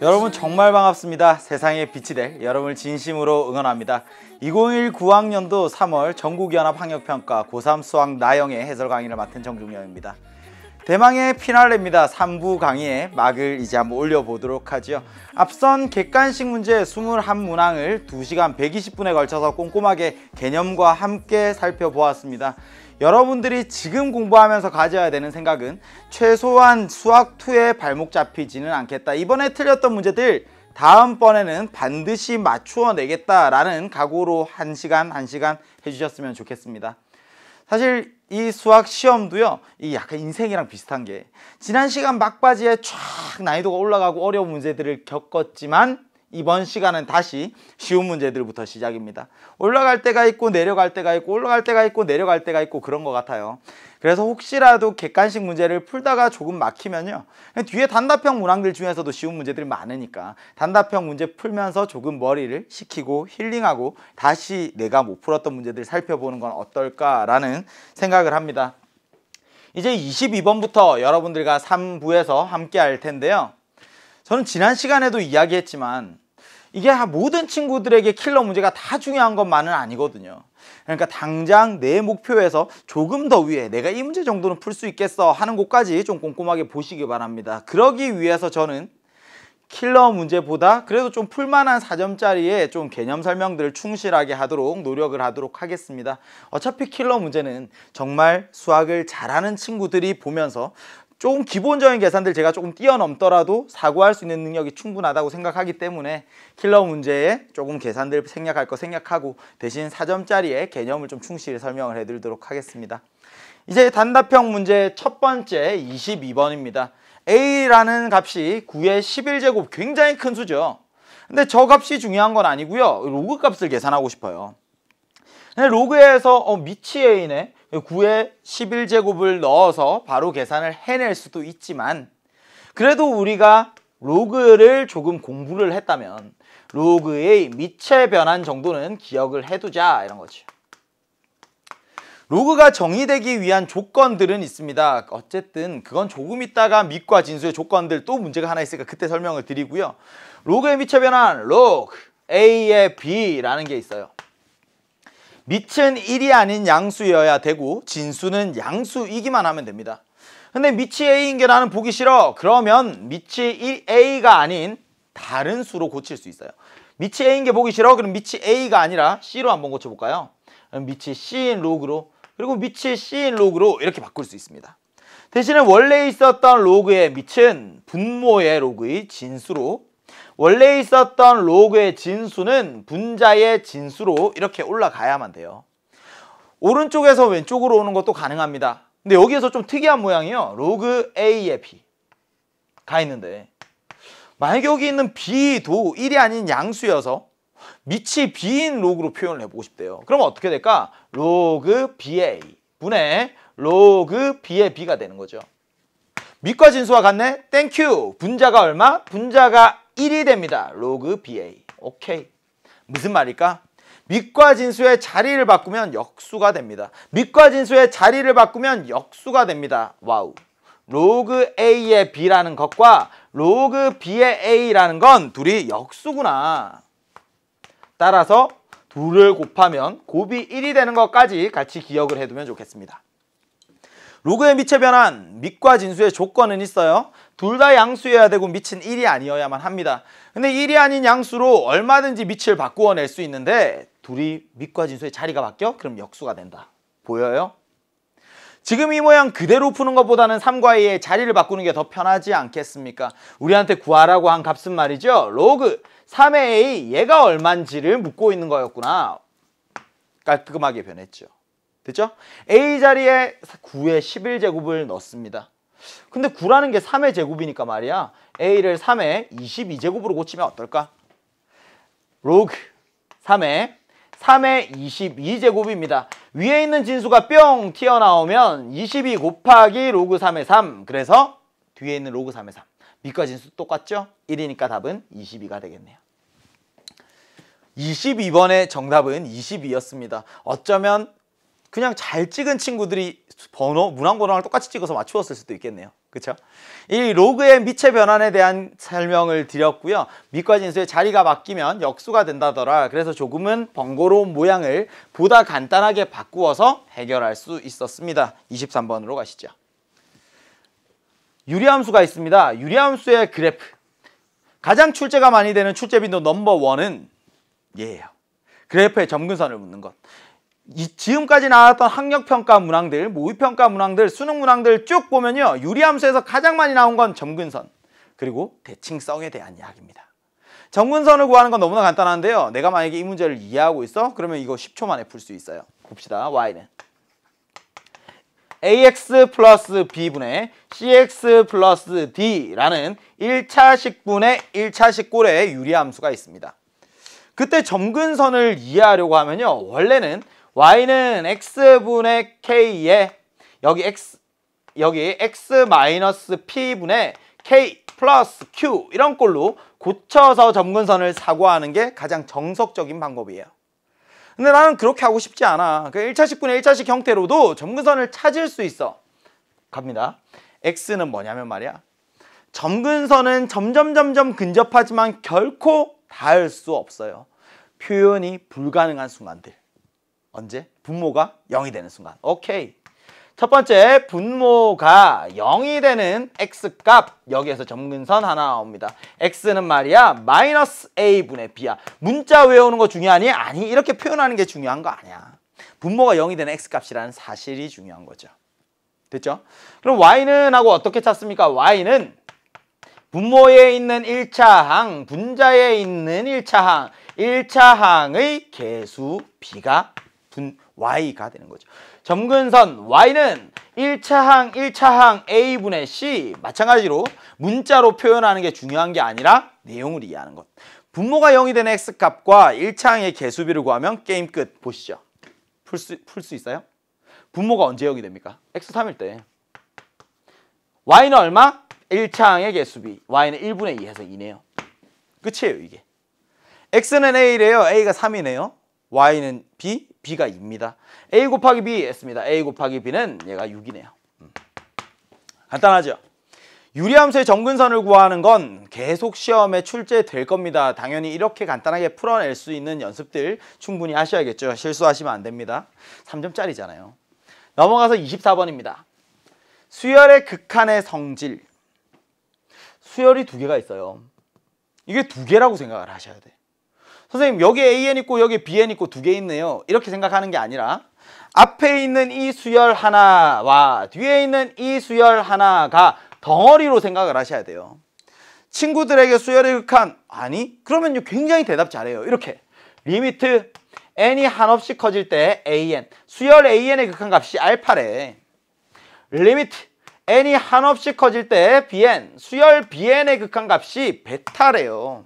여러분 정말 반갑습니다. 세상에 빛이 될 여러분을 진심으로 응원합니다. 2021 9학년도 3월 전국연합학력평가 고3 수학 나영의 해설 강의를 맡은 정중영입니다. 대망의 피날레입니다. 3부 강의의 막을 이제 한번 올려보도록 하죠. 앞선 객관식 문제 21문항을 2시간 120분에 걸쳐서 꼼꼼하게 개념과 함께 살펴보았습니다. 여러분들이 지금 공부하면서 가져야 되는 생각은 최소한 수학2에 발목 잡히지는 않겠다. 이번에 틀렸던 문제들 다음번에는 반드시 맞추어 내겠다라는 각오로 한 시간 해주셨으면 좋겠습니다. 사실 이 수학 시험도요, 이 약간 인생이랑 비슷한 게 지난 시간 막바지에 쫙 난이도가 올라가고 어려운 문제들을 겪었지만 이번 시간은 다시 쉬운 문제들부터 시작입니다. 올라갈 때가 있고 내려갈 때가 있고 올라갈 때가 있고 내려갈 때가 있고 그런 것 같아요. 그래서 혹시라도 객관식 문제를 풀다가 조금 막히면요, 뒤에 단답형 문항들 중에서도 쉬운 문제들이 많으니까 단답형 문제 풀면서 조금 머리를 식히고 힐링하고 다시 내가 못 풀었던 문제들 살펴보는 건 어떨까라는 생각을 합니다. 이제 22번부터 여러분들과 3부에서 함께 할 텐데요. 저는 지난 시간에도 이야기했지만 이게 모든 친구들에게 킬러 문제가 다 중요한 것만은 아니거든요. 그러니까 당장 내 목표에서 조금 더 위에 내가 이 문제 정도는 풀 수 있겠어 하는 곳까지 좀 꼼꼼하게 보시기 바랍니다. 그러기 위해서 저는 킬러 문제보다 그래도 좀 풀만한 4점짜리의 좀 개념 설명들을 충실하게 하도록 노력을 하도록 하겠습니다. 어차피 킬러 문제는 정말 수학을 잘하는 친구들이 보면서 조금 기본적인 계산들 제가 조금 뛰어넘더라도 사고할 수 있는 능력이 충분하다고 생각하기 때문에 킬러 문제에 조금 계산들 생략할 거 생략하고 대신 4점짜리의 개념을 좀 충실히 설명을 해드리도록 하겠습니다. 이제 단답형 문제 첫 번째 22번입니다. A라는 값이 9의 11제곱, 굉장히 큰 수죠. 근데 저 값이 중요한 건 아니고요. 로그 값을 계산하고 싶어요. 근데 로그에서 미치 A네. 9의 11제곱을 넣어서 바로 계산을 해낼 수도 있지만 그래도 우리가 로그를 조금 공부를 했다면 로그의 미체 변환 정도는 기억을 해두자 이런 거죠. 로그가 정의되기 위한 조건들은 있습니다. 어쨌든 그건 조금 있다가 밑과 진수의 조건들 또 문제가 하나 있으니까 그때 설명을 드리고요. 로그의 미체 변환 로그 A의 B라는 게 있어요. 밑은 1이 아닌 양수여야 되고 진수는 양수이기만 하면 됩니다. 근데 밑이 A인 게 나는 보기 싫어. 그러면 밑이 A가 아닌 다른 수로 고칠 수 있어요. 밑이 A인 게 보기 싫어. 그럼 밑이 A가 아니라 C로 한번 고쳐볼까요? 밑이 C인 로그로, 그리고 밑이 C인 로그로 이렇게 바꿀 수 있습니다. 대신에 원래 있었던 로그의 밑은 분모의 로그의 진수로, 원래 있었던 로그의 진수는 분자의 진수로 이렇게 올라가야만 돼요. 오른쪽에서 왼쪽으로 오는 것도 가능합니다. 근데 여기에서 좀 특이한 모양이요. 로그 A의 B가 있는데 만약에 여기 있는 B도 1이 아닌 양수여서 밑이 B인 로그로 표현을 해보고 싶대요. 그러면 어떻게 될까? 로그 B의 A 분의 로그 B의 B가 되는 거죠. 밑과 진수와 같네? 땡큐! 분자가 얼마? 분자가 1이 됩니다. 로그 BA. 오케이. 무슨 말일까? 밑과 진수의 자리를 바꾸면 역수가 됩니다. 밑과 진수의 자리를 바꾸면 역수가 됩니다. 와우. 로그 A의 B라는 것과 로그 B의 A라는 건 둘이 역수구나. 따라서 둘을 곱하면 곱이 1이 되는 것까지 같이 기억을 해두면 좋겠습니다. 로그의 미체 변환, 밑과 진수의 조건은 있어요. 둘 다 양수여야 되고 밑은 1이 아니어야만 합니다. 근데 1이 아닌 양수로 얼마든지 밑을 바꾸어 낼 수 있는데 둘이 밑과 진수의 자리가 바뀌어? 그럼 역수가 된다. 보여요? 지금 이 모양 그대로 푸는 것보다는 3과 2의 자리를 바꾸는 게 더 편하지 않겠습니까? 우리한테 구하라고 한 값은 말이죠. 로그 3의 A, 얘가 얼만지를 묻고 있는 거였구나. 깔끔하게 변했죠. 됐죠? A 자리에 9의 11제곱을 넣습니다. 근데 9라는 게 3의 제곱이니까 말이야. A를 3의 22제곱으로 고치면 어떨까? 로그 3의 22제곱입니다. 위에 있는 진수가 뿅 튀어나오면 22 곱하기 로그 3의 3. 그래서 뒤에 있는 로그 3의 3. 밑과 진수 똑같죠? 1이니까 답은 22가 되겠네요. 22번의 정답은 22였습니다. 어쩌면 그냥 잘 찍은 친구들이 문항번호를 똑같이 찍어서 맞추었을 수도 있겠네요. 그쵸? 이 로그의 미체 변환에 대한 설명을 드렸고요. 밑과 진수의 자리가 바뀌면 역수가 된다더라. 그래서 조금은 번거로운 모양을 보다 간단하게 바꾸어서 해결할 수 있었습니다. 23번으로 가시죠. 유리함수가 있습니다. 유리함수의 그래프. 가장 출제가 많이 되는 출제 빈도 넘버 1은 얘예요. 그래프의 점근선을 묻는 것. 지금까지 나왔던 학력평가 문항들, 모의평가 문항들, 수능 문항들 쭉 보면요. 유리함수에서 가장 많이 나온 건 점근선, 그리고 대칭성에 대한 이야기입니다. 점근선을 구하는 건 너무나 간단한데요. 내가 만약에 이 문제를 이해하고 있어? 그러면 이거 10초 만에 풀 수 있어요. 봅시다. y는 ax 플러스 b분의 cx 플러스 d라는 1차식분의 1차식 꼴의 유리함수가 있습니다. 그때 점근선을 이해하려고 하면요. 원래는 y는 x분의 k에 여기 x 마이너스 p분의 k 플러스 q 이런 꼴로 고쳐서 점근선을 사고하는 게 가장 정석적인 방법이에요. 근데 나는 그렇게 하고 싶지 않아. 그 1차식분의 1차식 형태로도 점근선을 찾을 수 있어. 갑니다. x는 뭐냐면 말이야. 점근선은 점점 근접하지만 결코 닿을 수 없어요. 표현이 불가능한 순간들. 언제? 분모가 0이 되는 순간. 오케이. 첫 번째, 분모가 0이 되는 x값. 여기에서 점근선 하나 나옵니다. x는 말이야 마이너스 a분의 b야. 문자 외우는 거 중요하니? 아니, 이렇게 표현하는 게 중요한 거 아니야. 분모가 0이 되는 x값이라는 사실이 중요한 거죠. 됐죠? 그럼 y는 하고 어떻게 찾습니까? y는 분모에 있는 1차항, 분자에 있는 1차항, 1차항의 개수 b가 y가 되는 거죠. 점근선 y는 1차항 a분의 c, 마찬가지로 문자로 표현하는 게 중요한 게 아니라 내용을 이해하는 것. 분모가 0이 되는 x값과 1차항의 개수비를 구하면 게임 끝. 보시죠. 풀 수 있어요? 분모가 언제 0이 됩니까? x 3일 때. y는 얼마? 1차항의 개수비. y는 1분의 2 해서 2네요. 끝이에요, 이게. x는 a래요. a가 3이네요. y는 b, b가 2입니다. a 곱하기 b 했습니다. a 곱하기 b는 얘가 6이네요. 간단하죠? 유리함수의 점근선을 구하는 건 계속 시험에 출제될 겁니다. 당연히 이렇게 간단하게 풀어낼 수 있는 연습들 충분히 하셔야겠죠. 실수하시면 안 됩니다. 3점짜리잖아요. 넘어가서 24번입니다. 수열의 극한의 성질. 수열이 두 개가 있어요. 이게 두 개라고 생각을 하셔야 돼. 선생님, 여기 AN 있고 여기 BN 있고 두 개 있네요. 이렇게 생각하는 게 아니라 앞에 있는 이 수열 하나와 뒤에 있는 이 수열 하나가 덩어리로 생각을 하셔야 돼요. 친구들에게 수열의 극한, 아니? 그러면 굉장히 대답 잘해요. 이렇게 리미트 n이 한없이 커질 때 an, 수열 an의 극한값이 알파래. 리미트 n이 한없이 커질 때 bn, 수열 bn의 극한값이 베타래요.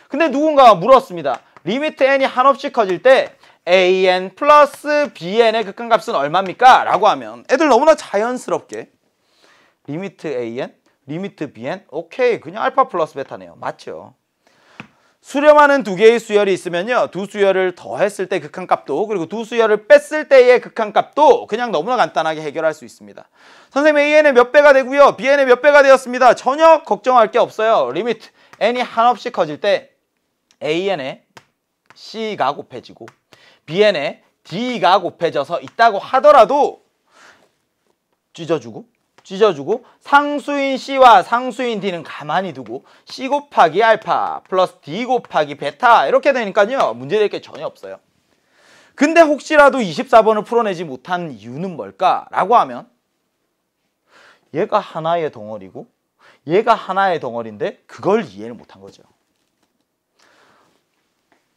근데 누군가가 물었습니다. 리미트 n이 한없이 커질 때 an 플러스 bn의 극한값은 얼마입니까? 라고 하면 애들 너무나 자연스럽게 리미트 an, 리미트 bn, 오케이, 그냥 알파 플러스 베타네요. 맞죠? 수렴하는 두 개의 수열이 있으면요, 두 수열을 더했을 때 극한값도, 그리고 두 수열을 뺐을 때의 극한값도 그냥 너무나 간단하게 해결할 수 있습니다. 선생님, an의 몇 배가 되고요, bn의 몇 배가 되었습니다. 전혀 걱정할 게 없어요. 리미트 n이 한없이 커질 때 an에 c가 곱해지고 bn에 d가 곱해져서 있다고 하더라도 찢어주고 상수인 c와 상수인 d는 가만히 두고 c 곱하기 알파 플러스 d 곱하기 베타 이렇게 되니까요, 문제될 게 전혀 없어요. 근데 혹시라도 24번을 풀어내지 못한 이유는 뭘까라고 하면 얘가 하나의 덩어리고 얘가 하나의 덩어리인데 그걸 이해를 못한 거죠.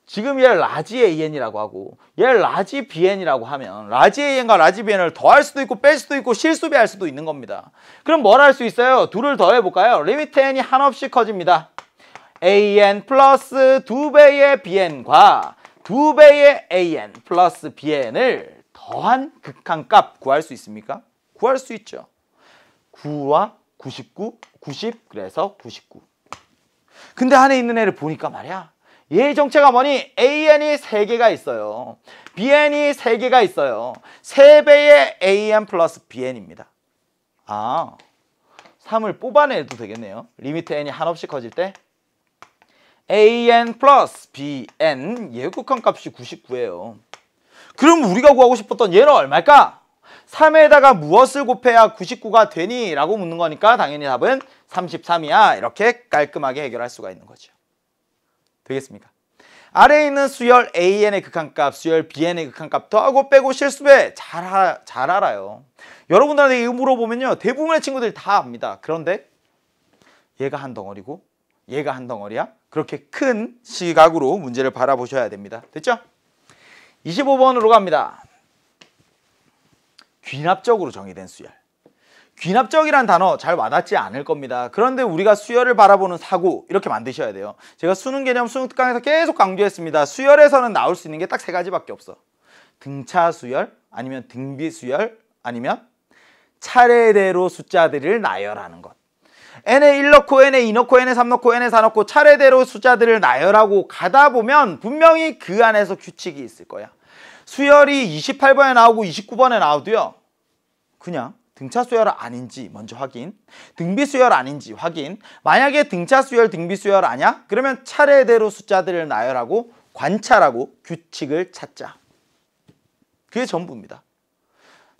지금 얘를 라지 AN이라고 하고 얘를 라지 BN이라고 하면 라지 AN과 라지 BN을 더할 수도 있고 뺄 수도 있고 실수배할 수도 있는 겁니다. 그럼 뭘 할 수 있어요? 둘을 더해볼까요? 리미트 n이 한없이 커집니다. AN 플러스 2배의 BN과 2배의 AN 플러스 BN을 더한 극한값 구할 수 있습니까? 구할 수 있죠. 9와 99, 90, 그래서 99. 근데 안에 있는 애를 보니까 말이야, 얘의 정체가 뭐니? AN이 3개가 있어요. BN이 3개가 있어요. 3배의 AN 플러스 BN입니다. 아, 3을 뽑아내도 되겠네요. 리미트 n이 한없이 커질 때 an 플러스 bn 얘 극한값이 99예요. 그럼 우리가 구하고 싶었던 얘는 얼마일까? 3에다가 무엇을 곱해야 99가 되니? 라고 묻는 거니까 당연히 답은 33이야. 이렇게 깔끔하게 해결할 수가 있는 거죠. 되겠습니까? 아래에 있는 수열 an의 극한값, 수열 bn의 극한값 더하고 빼고 실수배 잘 알아요. 여러분들한테 이거 물어보면요. 대부분의 친구들이 다 압니다. 그런데 얘가 한 덩어리고 얘가 한 덩어리야. 그렇게 큰 시각으로 문제를 바라보셔야 됩니다. 됐죠? 25번으로 갑니다. 귀납적으로 정의된 수열. 귀납적이란 단어 잘 와닿지 않을 겁니다. 그런데 우리가 수열을 바라보는 사고 이렇게 만드셔야 돼요. 제가 수능 개념 수능 특강에서 계속 강조했습니다. 수열에서는 나올 수 있는 게 딱 세 가지밖에 없어. 등차 수열, 아니면 등비 수열, 아니면 차례대로 숫자들을 나열하는 것. n에 1 넣고 n에 2 넣고 n에 3 넣고 n에 4 넣고 차례대로 숫자들을 나열하고 가다 보면 분명히 그 안에서 규칙이 있을 거야. 수열이 28번에 나오고 29번에 나오도요. 그냥 등차 수열 아닌지 먼저 확인, 등비 수열 아닌지 확인. 만약에 등차 수열, 등비 수열 아니야? 그러면 차례대로 숫자들을 나열하고 관찰하고 규칙을 찾자. 그게 전부입니다.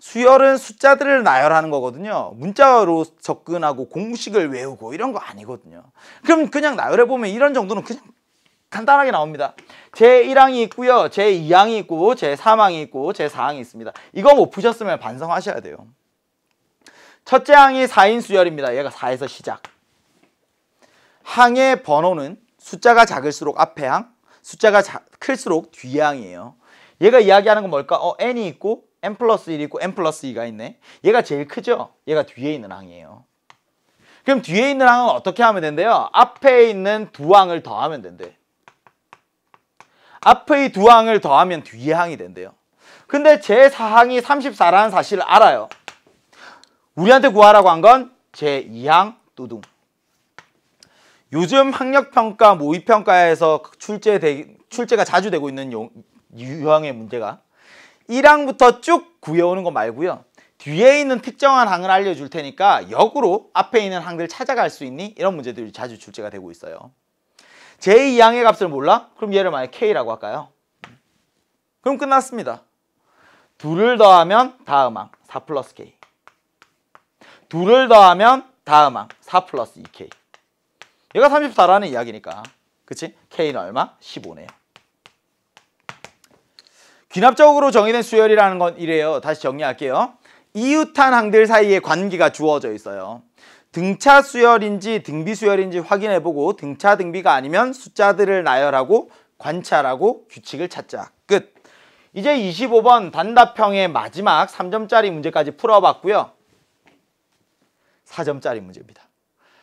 수열은 숫자들을 나열하는 거거든요. 문자로 접근하고 공식을 외우고 이런 거 아니거든요. 그럼 그냥 나열해보면 이런 정도는 그냥 간단하게 나옵니다. 제1항이 있고요. 제2항이 있고 제3항이 있고 제4항이 있습니다. 이거 못 푸셨으면 반성하셔야 돼요. 첫째 항이 4인 수열입니다. 얘가 4에서 시작. 항의 번호는 숫자가 작을수록 앞에 항, 숫자가 클수록 뒤에 항이에요. 얘가 이야기하는 건 뭘까? n이 있고 n 플러스 1이 있고 n 플러스 2가 있네. 얘가 제일 크죠? 얘가 뒤에 있는 항이에요. 그럼 뒤에 있는 항은 어떻게 하면 된대요? 앞에 있는 두 항을 더하면 된대. 앞의 두 항을 더하면 뒤에 항이 된대요. 근데 제4항이 34라는 사실을 알아요. 우리한테 구하라고 한 건 제2항 뚜둥. 요즘 학력평가, 모의평가에서 출제가 자주 되고 있는 유형의 문제가 1항부터 쭉 구해오는 거 말고요. 뒤에 있는 특정한 항을 알려줄 테니까 역으로 앞에 있는 항들 찾아갈 수 있니? 이런 문제들이 자주 출제가 되고 있어요. 제2항의 값을 몰라? 그럼 얘를 만약 K라고 할까요? 그럼 끝났습니다. 둘을 더하면 다음 항 4 플러스 K. 둘을 더하면 다음 항 4 플러스 2K. 얘가 34라는 이야기니까. 그치? K는 얼마? 15네요. 귀납적으로 정의된 수열이라는 건 이래요. 다시 정리할게요. 이웃한 항들 사이에 관계가 주어져 있어요. 등차 수열인지 등비 수열인지 확인해보고 등차 등비가 아니면 숫자들을 나열하고 관찰하고 규칙을 찾자. 끝. 이제 25번 단답형의 마지막 3점짜리 문제까지 풀어봤고요. 4점짜리 문제입니다.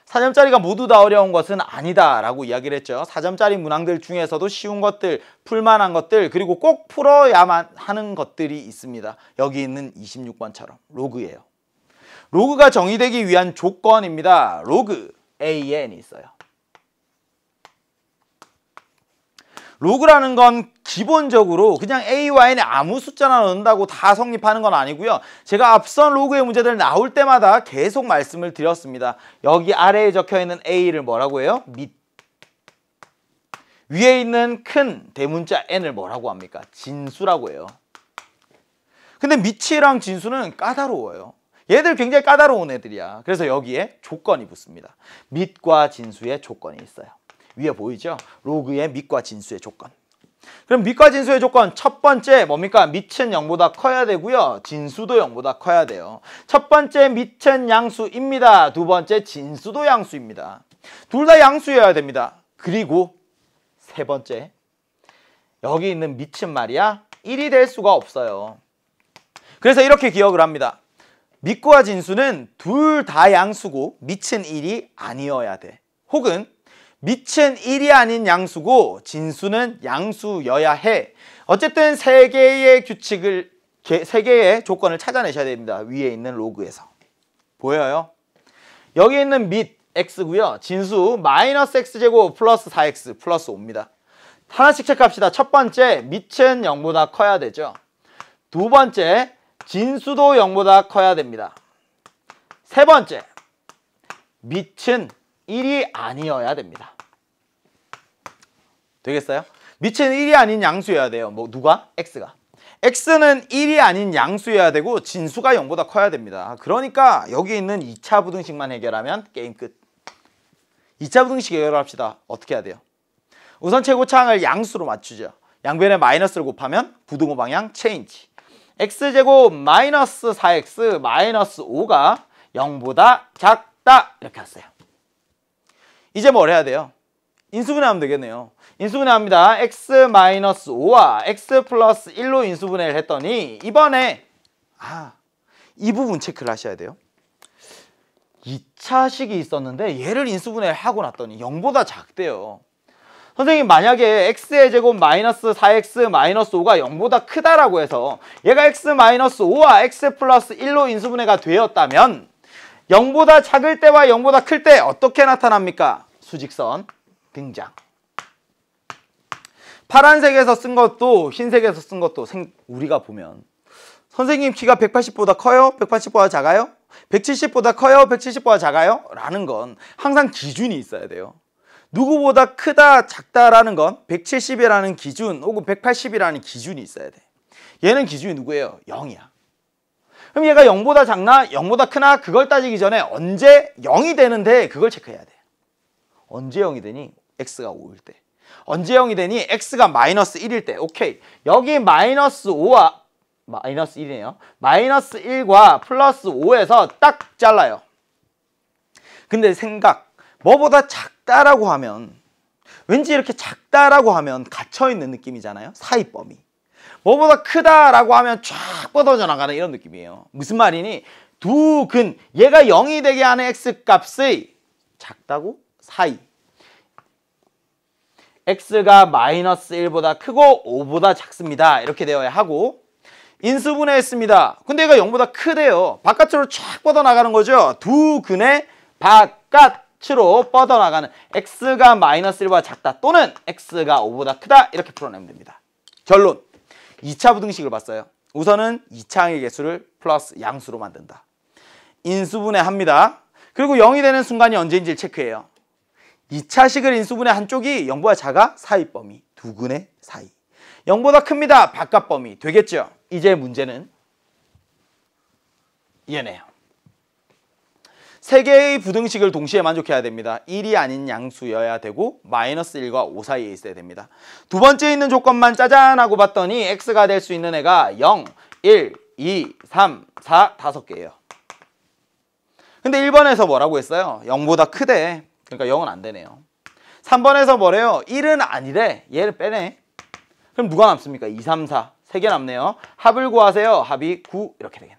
4점짜리가 모두 다 어려운 것은 아니다 라고 이야기를 했죠. 4점짜리 문항들 중에서도 쉬운 것들, 풀만한 것들, 그리고 꼭 풀어야만 하는 것들이 있습니다. 여기 있는 26번처럼 로그예요. 로그가 정의되기 위한 조건입니다. 로그 AN이 있어요. 로그라는 건 기본적으로 그냥 A와 N에 아무 숫자나 넣는다고 다 성립하는 건 아니고요. 제가 앞선 로그의 문제들 나올 때마다 계속 말씀을 드렸습니다. 여기 아래에 적혀있는 A를 뭐라고 해요? 밑. 위에 있는 큰 대문자 N을 뭐라고 합니까? 진수라고 해요. 근데 밑이랑 진수는 까다로워요. 얘들 굉장히 까다로운 애들이야. 그래서 여기에 조건이 붙습니다. 밑과 진수의 조건이 있어요. 위에 보이죠? 로그의 밑과 진수의 조건. 그럼 밑과 진수의 조건 첫 번째 뭡니까? 밑은 0보다 커야 되고요. 진수도 0보다 커야 돼요. 첫 번째 밑은 양수입니다. 두 번째 진수도 양수입니다. 둘 다 양수여야 됩니다. 그리고 세 번째 여기 있는 밑은 말이야 1이 될 수가 없어요. 그래서 이렇게 기억을 합니다. 밑과 진수는 둘 다 양수고 밑은 1이 아니어야 돼. 혹은 밑은 1이 아닌 양수고 진수는 양수여야 해. 어쨌든 세 개의 규칙을, 세 개의 조건을 찾아내셔야 됩니다. 위에 있는 로그에서. 보여요? 여기 있는 밑 x고요. 진수 마이너스 x제곱 플러스 4x 플러스 5입니다. 하나씩 체크합시다. 첫 번째 밑은 0보다 커야 되죠. 두 번째 진수도 0보다 커야 됩니다. 세 번째 밑은 1이 아니어야 됩니다. 되겠어요? 밑은 1이 아닌 양수여야 돼요. 뭐 누가? x가. x는 1이 아닌 양수여야 되고 진수가 0보다 커야 됩니다. 그러니까 여기 있는 2차 부등식만 해결하면 게임 끝. 2차 부등식 해결합시다. 어떻게 해야 돼요? 우선 최고차항을 양수로 맞추죠. 양변에 마이너스를 곱하면 부등호 방향 체인지. x제곱 마이너스 4x 마이너스 5가 0보다 작다. 이렇게 했어요. 이제 뭘 해야 돼요? 인수분해하면 되겠네요. 인수분해합니다. x 마이너스 5와 x 플러스 1로 인수분해를 했더니 이번에 이 부분 체크를 하셔야 돼요. 2차식이 있었는데 얘를 인수분해를 하고 났더니 0보다 작대요. 선생님 만약에 x의 제곱 마이너스 4x 마이너스 5가 0보다 크다라고 해서 얘가 x 마이너스 5와 x 플러스 1로 인수분해가 되었다면 0보다 작을 때와 0보다 클 때 어떻게 나타납니까? 수직선 등장. 파란색에서 쓴 것도 흰색에서 쓴 것도 우리가 보면 선생님 키가 180보다 커요? 180보다 작아요? 170보다 커요? 170보다 작아요? 라는 건 항상 기준이 있어야 돼요. 누구보다 크다 작다라는 건 170이라는 기준 혹은 180이라는 기준이 있어야 돼. 얘는 기준이 누구예요? 0이야. 그럼 얘가 0보다 작나 0보다 크나 그걸 따지기 전에 언제 0이 되는데 그걸 체크해야 돼. 언제 0이 되니? x가 5일 때. 언제 0이 되니? x가 마이너스 1일 때. 오케이. 여기 마이너스 5와 마이너스 1이네요. 마이너스 1과 플러스 5에서 딱 잘라요. 근데 생각. 뭐보다 작다라고 하면 왠지 이렇게 작다라고 하면 갇혀있는 느낌이잖아요. 사이 범위. 뭐보다 크다라고 하면 쫙 뻗어져 나가는 이런 느낌이에요. 무슨 말이니? 두 근, 얘가 0이 되게 하는 x값의 작다고? 사이. x가 마이너스 1보다 크고 5보다 작습니다. 이렇게 되어야 하고 인수분해했습니다. 근데 얘가 0보다 크대요. 바깥으로 쫙 뻗어나가는 거죠. 두 근의 바깥으로 뻗어나가는 x가 마이너스 1보다 작다 또는 x가 5보다 크다 이렇게 풀어내면 됩니다. 결론. 2차 부등식을 봤어요. 우선은 2차항의 개수를 플러스 양수로 만든다. 인수분해합니다. 그리고 0이 되는 순간이 언제인지를 체크해요. 2차식을 인수분해 한쪽이 0보다 작아? 사이 범위. 두 근의 사이. 0보다 큽니다. 바깥 범위. 되겠죠? 이제 문제는 얘네요. 세 개의 부등식을 동시에 만족해야 됩니다. 1이 아닌 양수여야 되고 마이너스 1과 5 사이에 있어야 됩니다. 두 번째 있는 조건만 짜잔 하고 봤더니 x가 될 수 있는 애가 0, 1, 2, 3, 4, 5개예요. 근데 1번에서 뭐라고 했어요? 0보다 크대. 그러니까 0은 안 되네요. 3번에서 뭐래요? 1은 아니래. 얘를 빼네. 그럼 누가 남습니까? 2, 3, 4. 3개 남네요. 합을 구하세요. 합이 9 이렇게 되겠네요.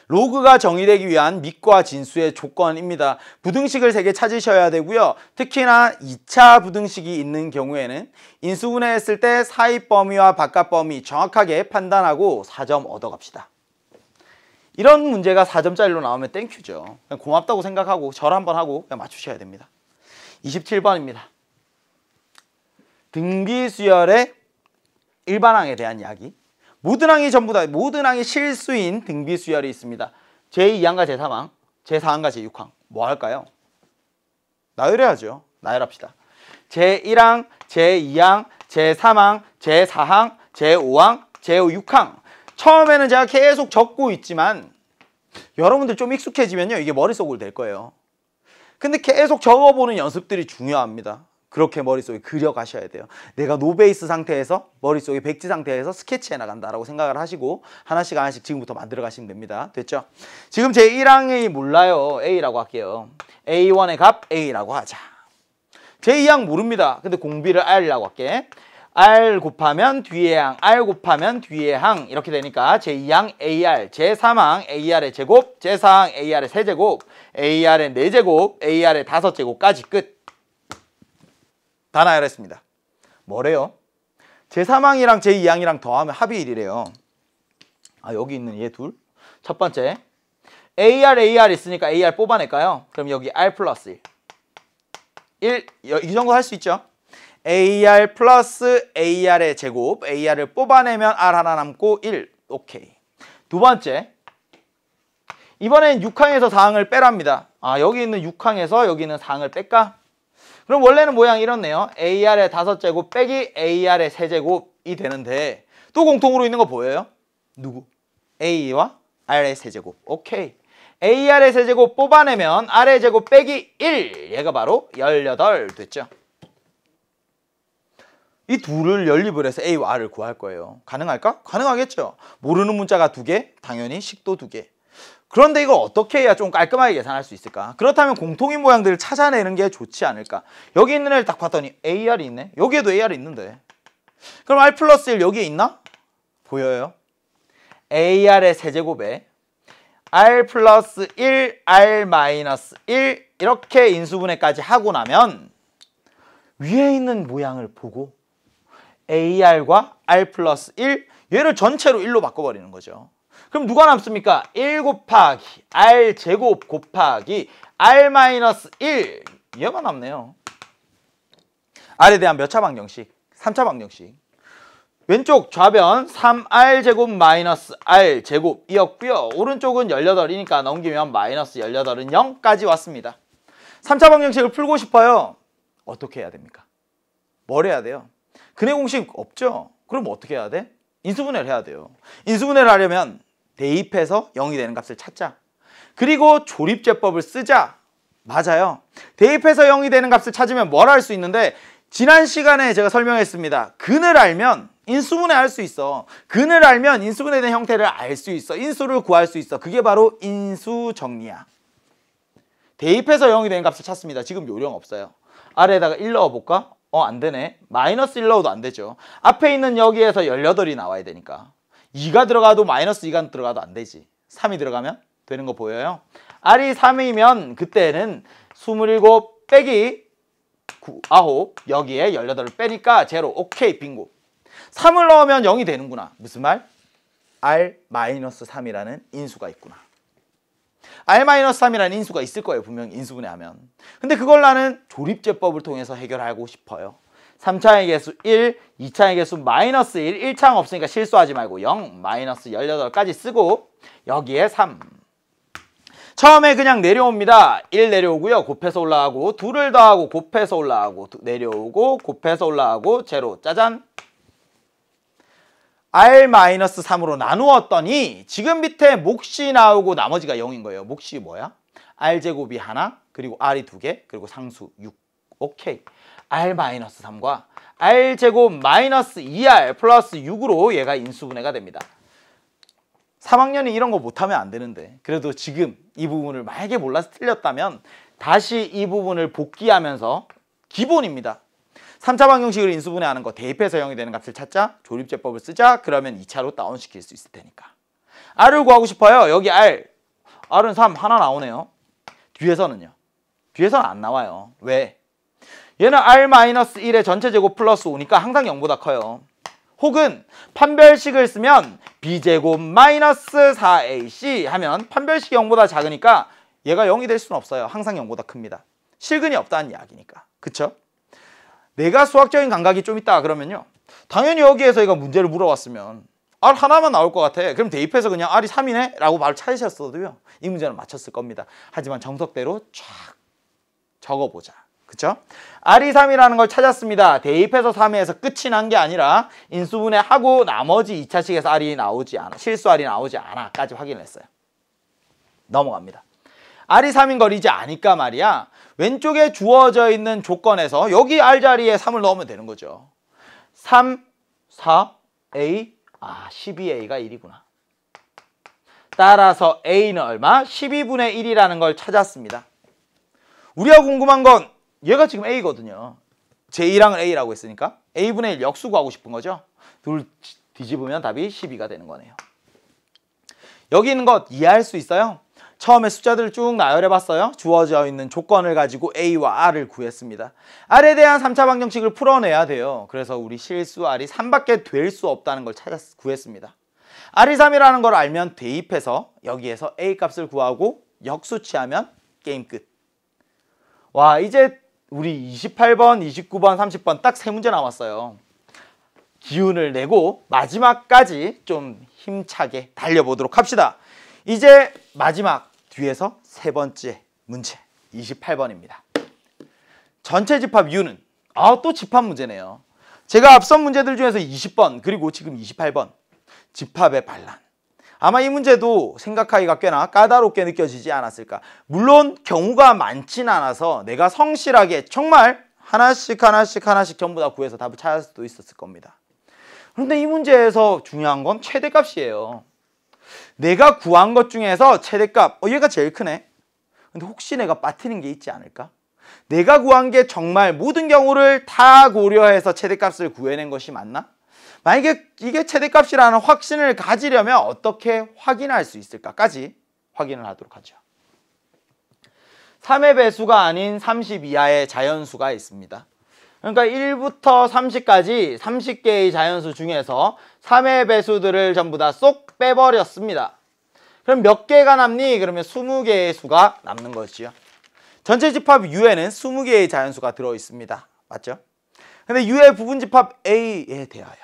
로그가 정의되기 위한 밑과 진수의 조건입니다. 부등식을 3개 찾으셔야 되고요. 특히나 2차 부등식이 있는 경우에는 인수분해했을 때 사이 범위와 바깥 범위 정확하게 판단하고 4점 얻어갑시다. 이런 문제가 4점짜리로 나오면 땡큐죠. 그냥 고맙다고 생각하고 절 한번 하고 그냥 맞추셔야 됩니다. 27번입니다. 등비수열의 일반항에 대한 이야기. 모든 항이 전부 다 모든 항이 실수인 등비수열이 있습니다. 제2항과 제3항, 제4항과 제6항. 뭐 할까요? 나열해야죠. 나열합시다. 제1항, 제2항, 제3항, 제4항, 제5항, 제6항. 처음에는 제가 계속 적고 있지만 여러분들 좀 익숙해지면요. 이게 머릿속으로 될 거예요. 근데 계속 적어보는 연습들이 중요합니다. 그렇게 머릿속에 그려가셔야 돼요. 내가 노베이스 상태에서 머릿속에 백지 상태에서 스케치해 나간다라고 생각을 하시고 하나씩 하나씩 지금부터 만들어 가시면 됩니다. 됐죠? 지금 제 1항이 몰라요. A라고 할게요. A1의 값 A라고 하자. 제 2항 모릅니다. 근데 공비를 R이라고 할게. R 곱하면 뒤의 항, R 곱하면 뒤의 항 이렇게 되니까 제2항 AR, 제3항 AR의 제곱, 제4항 AR의 세제곱, AR의 4제곱, AR의 5제곱까지 끝. 다 나열했습니다. 뭐래요? 제3항이랑 제2항이랑 더하면 합이 1이래요. 여기 있는 얘 둘. 첫 번째 AR 있으니까 AR 뽑아낼까요? 그럼 여기 R 플러스 1. 이 정도 할 수 있죠? AR 플러스 AR의 제곱, AR을 뽑아내면 R 하나 남고 1. 오케이. 두 번째 이번엔 6항에서 4항을 빼랍니다. 아, 여기 있는 6항에서 여기 있는 4항을 뺄까? 그럼 원래는 모양이 이렇네요. AR의 5제곱 빼기 AR의 3제곱이 되는데 또 공통으로 있는 거 보여요? 누구? A와 R의 세제곱. 오케이. AR의 세제곱 뽑아내면 R의 제곱 빼기 1. 얘가 바로 18 됐죠. 이 둘을 연립을 해서 A와 R을 구할 거예요. 가능할까? 가능하겠죠. 모르는 문자가 2개, 당연히 식도 2개. 그런데 이걸 어떻게 해야 좀 깔끔하게 계산할 수 있을까? 그렇다면 공통인 모양들을 찾아내는 게 좋지 않을까? 여기 있는 애를 딱 봤더니 AR이 있네? 여기에도 AR이 있는데. 그럼 R 플러스 1 여기에 있나? 보여요? AR의 세제곱에 R 플러스 1, R 마이너스 1 이렇게 인수분해까지 하고 나면 위에 있는 모양을 보고 AR과 R 플러스 1 얘를 전체로 1로 바꿔버리는 거죠. 그럼 누가 남습니까? 1 곱하기 R 제곱 곱하기 R 마이너스 1 얘가 남네요. R에 대한 몇 차 방정식? 3차 방정식. 왼쪽 좌변 3R 제곱 마이너스 R 제곱이었고요. 오른쪽은 18이니까 넘기면 마이너스 18은 0까지 왔습니다. 3차 방정식을 풀고 싶어요. 어떻게 해야 됩니까? 뭘 해야 돼요? 근해 공식 없죠? 그럼 어떻게 해야 돼? 인수분해를 해야 돼요. 인수분해를 하려면 대입해서 0이 되는 값을 찾자. 그리고 조립제법을 쓰자. 맞아요. 대입해서 0이 되는 값을 찾으면 뭘 할 수 있는데 지난 시간에 제가 설명했습니다. 근을 알면 인수분해 할 수 있어. 근을 알면 인수분해된 형태를 알 수 있어. 인수를 구할 수 있어. 그게 바로 인수정리야. 대입해서 0이 되는 값을 찾습니다. 지금 요령 없어요. 아래에다가 1 넣어볼까? 안 되네. 마이너스 1 넣어도 안 되죠. 앞에 있는 여기에서 18이 나와야 되니까. 2가 들어가도 마이너스 2가 들어가도 안 되지. 3이 들어가면 되는 거 보여요? R이 3이면 그때는 27 빼기 9, 여기에 18을 빼니까 제로. 오케이, 빙고. 3을 넣으면 0이 되는구나. 무슨 말? R-3이라는 인수가 있구나. R-3이라는 인수가 있을 거예요. 분명히 인수분해하면. 근데 그걸 나는 조립제법을 통해서 해결하고 싶어요. 3차의 개수 1, 2차의 개수 마이너스 1, 1차는 없으니까 실수하지 말고 0, 마이너스 18까지 쓰고 여기에 3. 처음에 그냥 내려옵니다. 1 내려오고요. 곱해서 올라가고 2를 더하고 곱해서 올라가고 내려오고 곱해서 올라가고 제로. 짜잔. R-3으로 나누었더니 지금 밑에 몫이 나오고 나머지가 0인 거예요. 몫이 뭐야? R제곱이 하나, 그리고 R이 2개, 그리고 상수 6. 오케이. R-3과 R제곱 마이너스 2R 플러스 6으로 얘가 인수분해가 됩니다. 3학년이 이런 거 못하면 안 되는데 그래도 지금 이 부분을 만약에 몰라서 틀렸다면 다시 이 부분을 복귀하면서 기본입니다. 3차 방정식으로 인수분해하는 거 대입해서 0이 되는 값을 찾자. 조립제법을 쓰자. 그러면 2차로 다운시킬 수 있을 테니까. R을 구하고 싶어요. 여기 R. R은 3 하나 나오네요. 뒤에서는요? 뒤에서는 안 나와요. 왜? 얘는 R-1의 전체 제곱 플러스 5니까 항상 0보다 커요. 혹은 판별식을 쓰면 B제곱 마이너스 4AC 하면 판별식이 0보다 작으니까 얘가 0이 될 수는 없어요. 항상 0보다 큽니다. 실근이 없다는 이야기니까. 그쵸? 내가 수학적인 감각이 좀 있다 그러면요. 당연히 여기에서 얘가 문제를 물어봤으면 R 하나만 나올 것 같아. 그럼 대입해서 그냥 R이 3이네? 라고 바로 찾으셨어도요. 이 문제는 맞췄을 겁니다. 하지만 정석대로 쫙 적어보자. 그쵸? R이 3이라는 걸 찾았습니다. 대입해서 3에서 끝이 난 게 아니라 인수분해하고 나머지 2차식에서 R이 나오지 않아. 실수 R이 나오지 않아까지 확인을 했어요. 넘어갑니다. R이 3인 걸 이제 아니까 말이야. 왼쪽에 주어져 있는 조건에서 여기 R 자리에 3을 넣으면 되는 거죠. 3, 4, A, 12A가 1이구나. 따라서 A는 얼마? 12분의 1이라는 걸 찾았습니다. 우리가 궁금한 건 얘가 지금 A거든요. 제1항을 A라고 했으니까 A분의 1 역수 구하고 싶은 거죠. 둘 뒤집으면 답이 12가 되는 거네요. 여기 있는 것 이해할 수 있어요? 처음에 숫자들을 쭉 나열해봤어요. 주어져 있는 조건을 가지고 A와 R을 구했습니다. R에 대한 3차 방정식을 풀어내야 돼요. 그래서 우리 실수 R이 3밖에 될 수 없다는 걸 구했습니다. R이 3이라는 걸 알면 대입해서 여기에서 A 값을 구하고 역수치하면 게임 끝. 와, 이제 우리 28번, 29번, 30번 딱 3문제 남았어요. 기운을 내고 마지막까지 좀 힘차게 달려보도록 합시다. 이제 마지막 뒤에서 세 번째 문제 28번입니다. 전체 집합 U는 또 집합 문제네요. 제가 앞선 문제들 중에서 20번 그리고 지금 28번 집합의 반란. 아마 이 문제도 생각하기가 꽤나 까다롭게 느껴지지 않았을까. 물론 경우가 많진 않아서 내가 성실하게 정말 하나씩 전부 다 구해서 답을 찾을 수도 있었을 겁니다. 그런데 이 문제에서 중요한 건 최대값이에요. 내가 구한 것 중에서 최대값, 얘가 제일 크네. 근데 혹시 내가 빠뜨린 게 있지 않을까? 내가 구한 게 정말 모든 경우를 다 고려해서 최대값을 구해낸 것이 맞나? 만약에 이게 최대값이라는 확신을 가지려면 어떻게 확인할 수 있을까까지 확인을 하도록 하죠. 3의 배수가 아닌 30 이하의 자연수가 있습니다. 그러니까 1부터 30까지 30개의 자연수 중에서 3의 배수들을 전부 다 쏙 빼버렸습니다. 그럼 몇 개가 남니? 그러면 20개의 수가 남는 것이죠. 전체 집합 U에는 20개의 자연수가 들어있습니다. 맞죠? 근데 U의 부분집합 A에 대하여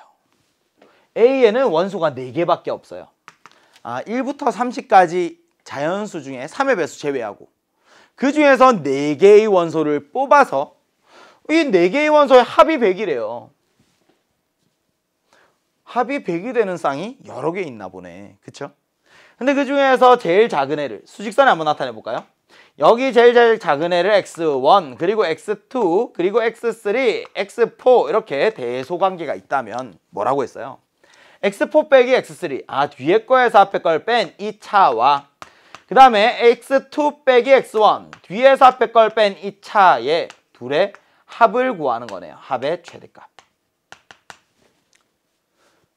A에는 원소가 4개밖에 없어요. 1부터 30까지 자연수 중에 3의 배수 제외하고 그 중에서 4개의 원소를 뽑아서 이 4개의 원소의 합이 100이래요. 합이 100이 되는 쌍이 여러 개 있나 보네. 그쵸? 근데 그 중에서 제일 작은 애를 수직선에 한번 나타내 볼까요? 여기 제일 작은 애를 x1 그리고 x2 그리고 x3 x4 이렇게 대소관계가 있다면 뭐라고 했어요? x4 빼기 x3 뒤에 거에서 앞에 걸 뺀 이 차와 그 다음에 x2 빼기 x1 뒤에서 앞에 걸 뺀 이 차의 둘의 합을 구하는 거네요. 합의 최대값.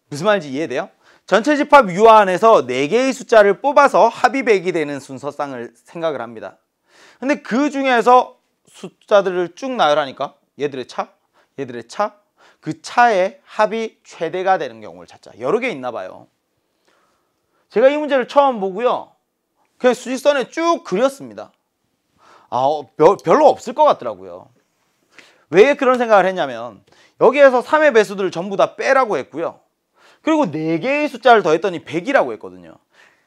무슨 말인지 이해돼요? 전체 집합 U 안에서 4개의 숫자를 뽑아서 합이 100이 되는 순서쌍을 생각을 합니다. 근데 그 중에서 숫자들을 쭉 나열하니까 얘들의 차, 얘들의 차, 그 차의 합이 최대가 되는 경우를 찾자. 여러 개 있나 봐요. 제가 이 문제를 처음 보고요. 그냥 수직선에 쭉 그렸습니다. 별로 없을 것 같더라고요. 왜 그런 생각을 했냐면 여기에서 3의 배수들을 전부 다 빼라고 했고요. 그리고 4개의 숫자를 더했더니 100이라고 했거든요.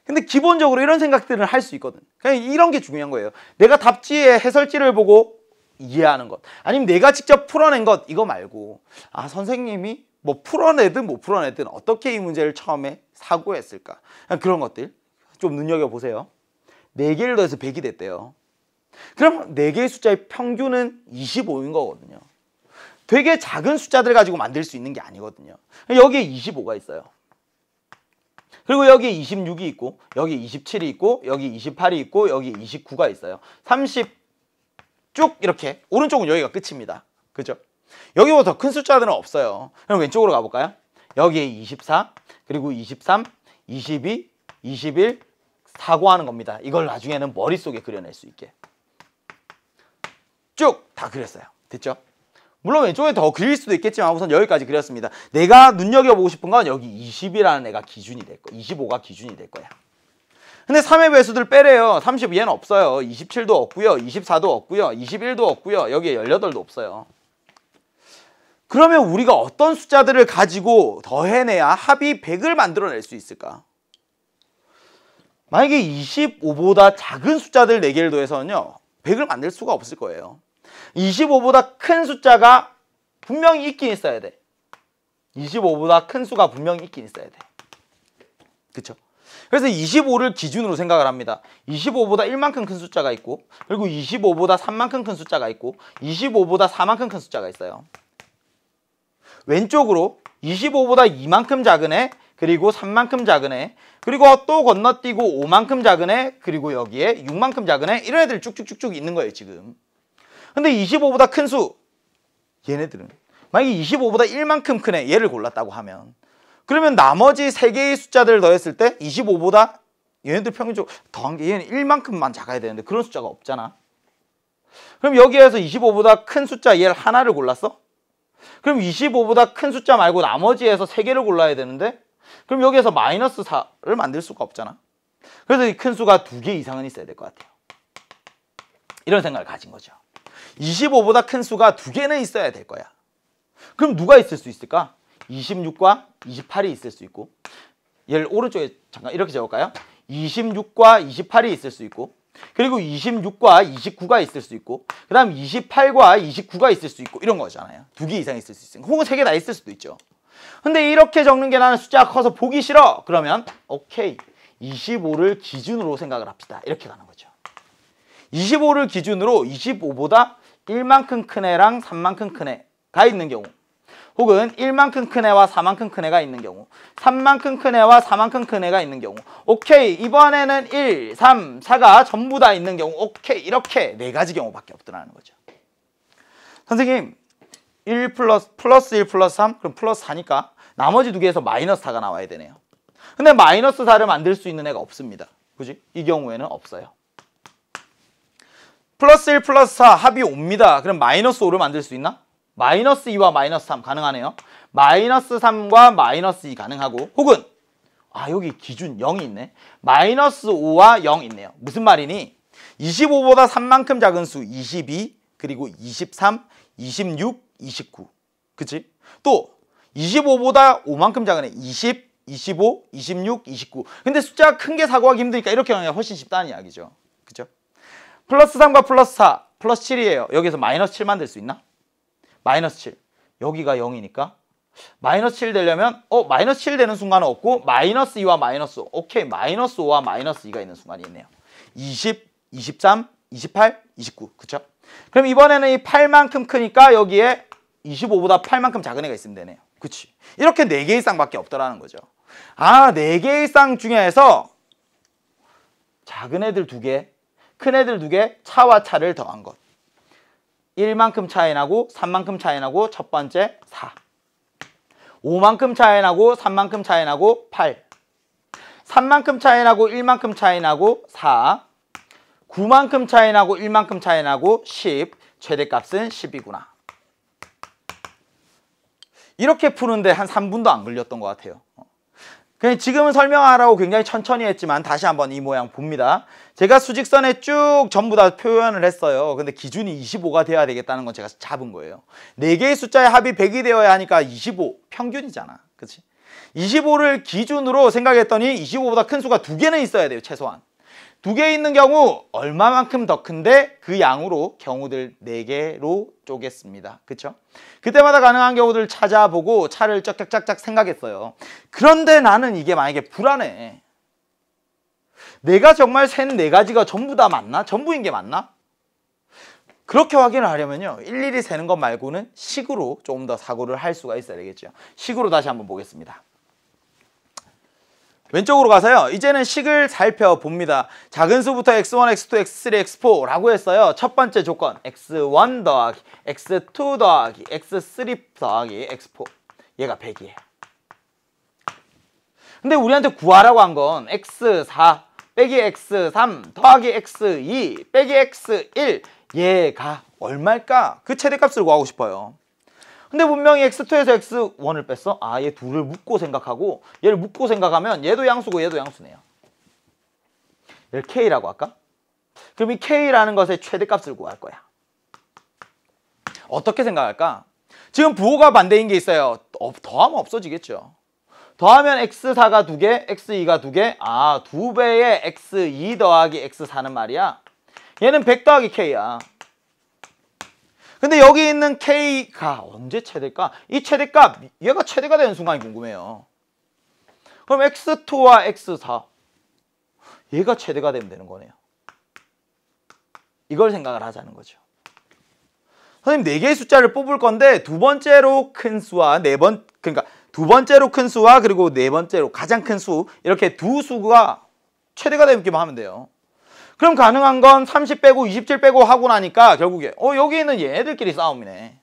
근데 기본적으로 이런 생각들을 할 수 있거든. 그냥 이런 게 중요한 거예요. 내가 답지의 해설지를 보고 이해하는 것. 아니면 내가 직접 풀어낸 것 이거 말고 선생님이 뭐 풀어내든 못 풀어내든 어떻게 이 문제를 처음에 사고했을까. 그런 것들 좀 눈여겨보세요. 4개를 더해서 100이 됐대요. 그럼 4개의 숫자의 평균은 25인 거거든요. 되게 작은 숫자들 가지고 만들 수 있는 게 아니거든요. 여기에 25가 있어요. 그리고 여기에 26이 있고 여기 27이 있고 여기 28이 있고 여기 29가 있어요. 30 쭉 이렇게 오른쪽은 여기가 끝입니다. 그죠? 여기보다 더 큰 숫자들은 없어요. 그럼 왼쪽으로 가볼까요? 여기에 24 그리고 23 22 21 사고하는 겁니다. 이걸 나중에는 머릿속에 그려낼 수 있게 쭉 다 그렸어요. 됐죠? 물론 왼쪽에 더 그릴 수도 있겠지만 우선 여기까지 그렸습니다. 내가 눈여겨보고 싶은 건 여기 20이라는 애가 기준이 될 거야. 25가 기준이 될 거야. 근데 3의 배수들 빼래요. 30 얘는 없어요. 27도 없고요. 24도 없고요. 21도 없고요. 여기에 18도 없어요. 그러면 우리가 어떤 숫자들을 가지고 더해내야 합이 100을 만들어낼 수 있을까? 만약에 25보다 작은 숫자들 4개를 더해서는요. 100을 만들 수가 없을 거예요. 25보다 큰 숫자가 분명히 있긴 있어야 돼. 25보다 큰 수가 분명히 있긴 있어야 돼. 그쵸? 그래서 25를 기준으로 생각을 합니다. 25보다 1만큼 큰 숫자가 있고 그리고 25보다 3만큼 큰 숫자가 있고 25보다 4만큼 큰 숫자가 있어요. 왼쪽으로 25보다 2만큼 작은 애 그리고 3만큼 작은 애 그리고 또 건너뛰고 5만큼 작은 애 그리고 여기에 6만큼 작은 애 이런 애들 쭉쭉쭉쭉 있는 거예요 지금. 근데 25보다 큰 수 얘네들은 만약에 25보다 1만큼 큰 애 얘를 골랐다고 하면 그러면 나머지 3개의 숫자들을 더했을 때 25보다 얘네들 평균적으로 더한 게 얘는 1만큼만 작아야 되는데 그런 숫자가 없잖아. 그럼 여기에서 25보다 큰 숫자 얘를 하나를 골랐어? 그럼 25보다 큰 숫자 말고 나머지에서 3개를 골라야 되는데 그럼 여기에서 마이너스 4를 만들 수가 없잖아. 그래서 이 큰 수가 2개 이상은 있어야 될 것 같아요. 이런 생각을 가진 거죠. 25보다 큰 수가 2개는 있어야 될 거야. 그럼 누가 있을 수 있을까? 26과 28이 있을 수 있고 얘를 오른쪽에 잠깐 이렇게 적을까요? 26과 28이 있을 수 있고, 그리고 26과 29가 있을 수 있고, 그 다음 28과 29가 있을 수 있고, 이런 거잖아요. 두 개 이상 있을 수 있으니까. 혹은 세 개 다 있을 수도 있죠. 근데 이렇게 적는 게 나는 숫자가 커서 보기 싫어. 그러면 오케이, 25를 기준으로 생각을 합시다. 이렇게 가는 거죠. 25를 기준으로 25보다 1만큼 큰 애랑 3만큼 큰 애가 있는 경우, 혹은 1만큼 큰 애와 4만큼 큰 애가 있는 경우, 3만큼 큰 애와 4만큼 큰 애가 있는 경우, 오케이, 이번에는 1, 3, 4가 전부 다 있는 경우, 오케이, 이렇게 네 가지 경우밖에 없더라는 거죠. 선생님, 1 플러스 1 플러스 3, 그럼 플러스 4니까 나머지 두 개에서 마이너스 4가 나와야 되네요. 근데 마이너스 4를 만들 수 있는 애가 없습니다. 그지? 이 경우에는 없어요. 플러스 1 플러스 4 합이 5입니다. 그럼 마이너스 5를 만들 수 있나? 마이너스 2와 마이너스 3 가능하네요. 마이너스 3과 마이너스 2 가능하고, 혹은 여기 기준 0이 있네. 마이너스 5와 0 있네요. 무슨 말이니? 25보다 3만큼 작은 수 22, 그리고 23, 26, 29. 그치? 또 25보다 5만큼 작은 애 20, 25, 26, 29. 근데 숫자가 큰 게 사고하기 힘드니까 이렇게 하는 게 훨씬 쉽다는 이야기죠. 그죠? 플러스 3과 플러스 4, 플러스 7이에요. 여기서 마이너스 7 만들 수 있나? 마이너스 7. 여기가 0이니까 마이너스 7 되려면 마이너스 7 되는 순간은 없고, 마이너스 2와 마이너스 5. 오케이, 마이너스 5와 마이너스 2가 있는 순간이 있네요. 20, 23, 28, 29. 그쵸? 그럼 이번에는 이 8만큼 크니까 여기에 25보다 8만큼 작은 애가 있으면 되네요. 그치? 이렇게 4개의 쌍밖에 없더라는 거죠. 4개의 쌍 중에서 작은 애들 2개, 큰 애들 2개, 차와 차를 더한 것. 1만큼 차이 나고 3만큼 차이 나고 첫 번째 4. 5만큼 차이 나고 3만큼 차이 나고 8. 3만큼 차이 나고 1만큼 차이 나고 4. 9만큼 차이 나고 1만큼 차이 나고 10. 최대값은 10이구나. 이렇게 푸는데 한 3분도 안 걸렸던 것 같아요. 그냥 지금은 설명하라고 굉장히 천천히 했지만 다시 한번 이 모양 봅니다. 제가 수직선에 쭉 전부 다 표현을 했어요. 근데 기준이 25가 돼야 되겠다는 건 제가 잡은 거예요. 4개의 숫자의 합이 100이 되어야 하니까 25 평균이잖아. 그치? 25를 기준으로 생각했더니 25보다 큰 수가 2개는 있어야 돼요. 최소한. 2개 있는 경우 얼마만큼 더 큰데 그 양으로 경우들 4개로 쪼갰습니다. 그쵸? 그때마다 가능한 경우들 찾아보고 차를 짝짝짝짝 생각했어요. 그런데 나는 이게 만약에 불안해. 내가 정말 센 4가지가 전부 다 맞나? 전부인 게 맞나? 그렇게 확인을 하려면요, 일일이 세는 것 말고는 식으로 조금 더 사고를 할 수가 있어야 되겠죠. 식으로 다시 한번 보겠습니다. 왼쪽으로 가서요, 이제는 식을 살펴봅니다. 작은 수부터 x1, x2, x3, x4라고 했어요. 첫 번째 조건 x1 더하기 x2 더하기 x3 더하기 x4. 얘가 100이에요. 근데 우리한테 구하라고 한 건 x4 빼기 x3 더하기 x2 빼기 x1, 얘가 얼마일까? 그 최대값을 구하고 싶어요. 근데 분명히 x2에서 x1을 뺐어? 얘 둘을 묶고 생각하고, 얘를 묶고 생각하면 얘도 양수고 얘도 양수네요. 얘를 k라고 할까? 그럼 이 k라는 것의 최대값을 구할 거야. 어떻게 생각할까? 지금 부호가 반대인 게 있어요. 더하면 없어지겠죠. 더하면 x4가 2개, x2가 2개. 2배의 x2 더하기 x4는 말이야, 얘는 100 더하기 k야. 근데 여기 있는 k가 언제 최대일까? 이 최대값, 얘가 최대가 되는 순간이 궁금해요. 그럼 x2와 x4, 얘가 최대가 되면 되는 거네요. 이걸 생각을 하자는 거죠. 선생님, 4개의 숫자를 뽑을 건데 두 번째로 큰 수와 그러니까 두 번째로 큰 수와 그리고 네 번째로 가장 큰 수, 이렇게 두 수가 최대가 되기만 하면 돼요. 그럼 가능한 건 30 빼고 27 빼고 하고 나니까 결국에 여기 있는 얘네들끼리 싸움이네.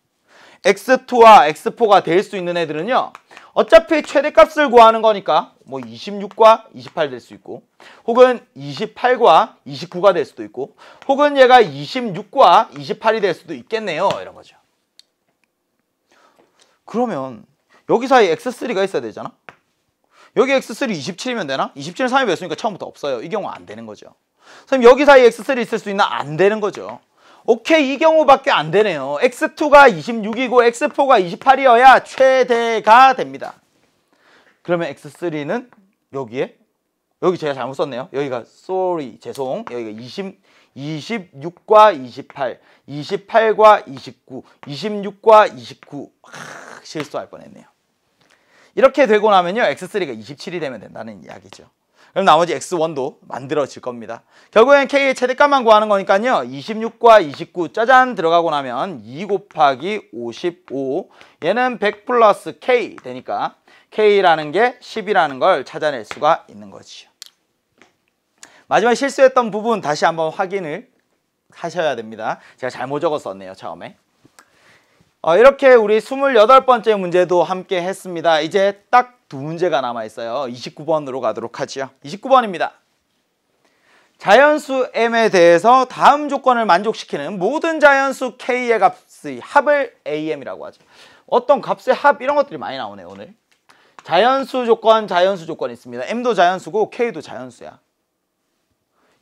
x2와 x4가 될 수 있는 애들은요, 어차피 최대값을 구하는 거니까 뭐 26과 28 될 수 있고, 혹은 28과 29가 될 수도 있고, 혹은 얘가 26과 28이 될 수도 있겠네요, 이런 거죠. 그러면 여기 사이에 x3가 있어야 되잖아. 여기 x3 27이면 되나? 27은 3이 몇 수니까 처음부터 없어요. 이 경우 안 되는 거죠. 선생님, 여기 사이에 x3 있을 수 있나? 안 되는 거죠. 오케이, 이 경우밖에 안 되네요. x2가 26이고 x4가 28이어야 최대가 됩니다. 그러면 x3는 여기에 여기 제가 잘못 썼네요. 여기가 sorry, 죄송. 여기가 26과 28, 28과 29, 26과 29. 실수할 뻔했네요. 이렇게 되고 나면요, x3가 27이 되면 된다는 이야기죠. 그럼 나머지 x1도 만들어질 겁니다. 결국엔 k의 최대값만 구하는 거니까요, 26과 29 짜잔 들어가고 나면 2 곱하기 55, 얘는 100 플러스 k 되니까 k라는 게 10이라는 걸 찾아낼 수가 있는 거지요. 마지막에 실수했던 부분 다시 한번 확인을 하셔야 됩니다. 제가 잘못 적었었네요, 처음에. 이렇게 우리 28번째 문제도 함께 했습니다. 이제 딱 두 문제가 남아있어요. 29번으로 가도록 하죠. 29번입니다. 자연수 m에 대해서 다음 조건을 만족시키는 모든 자연수 k의 값의 합을 am이라고 하죠. 어떤 값의 합 이런 것들이 많이 나오네요, 오늘. 자연수 조건 있습니다. m도 자연수고 k도 자연수야.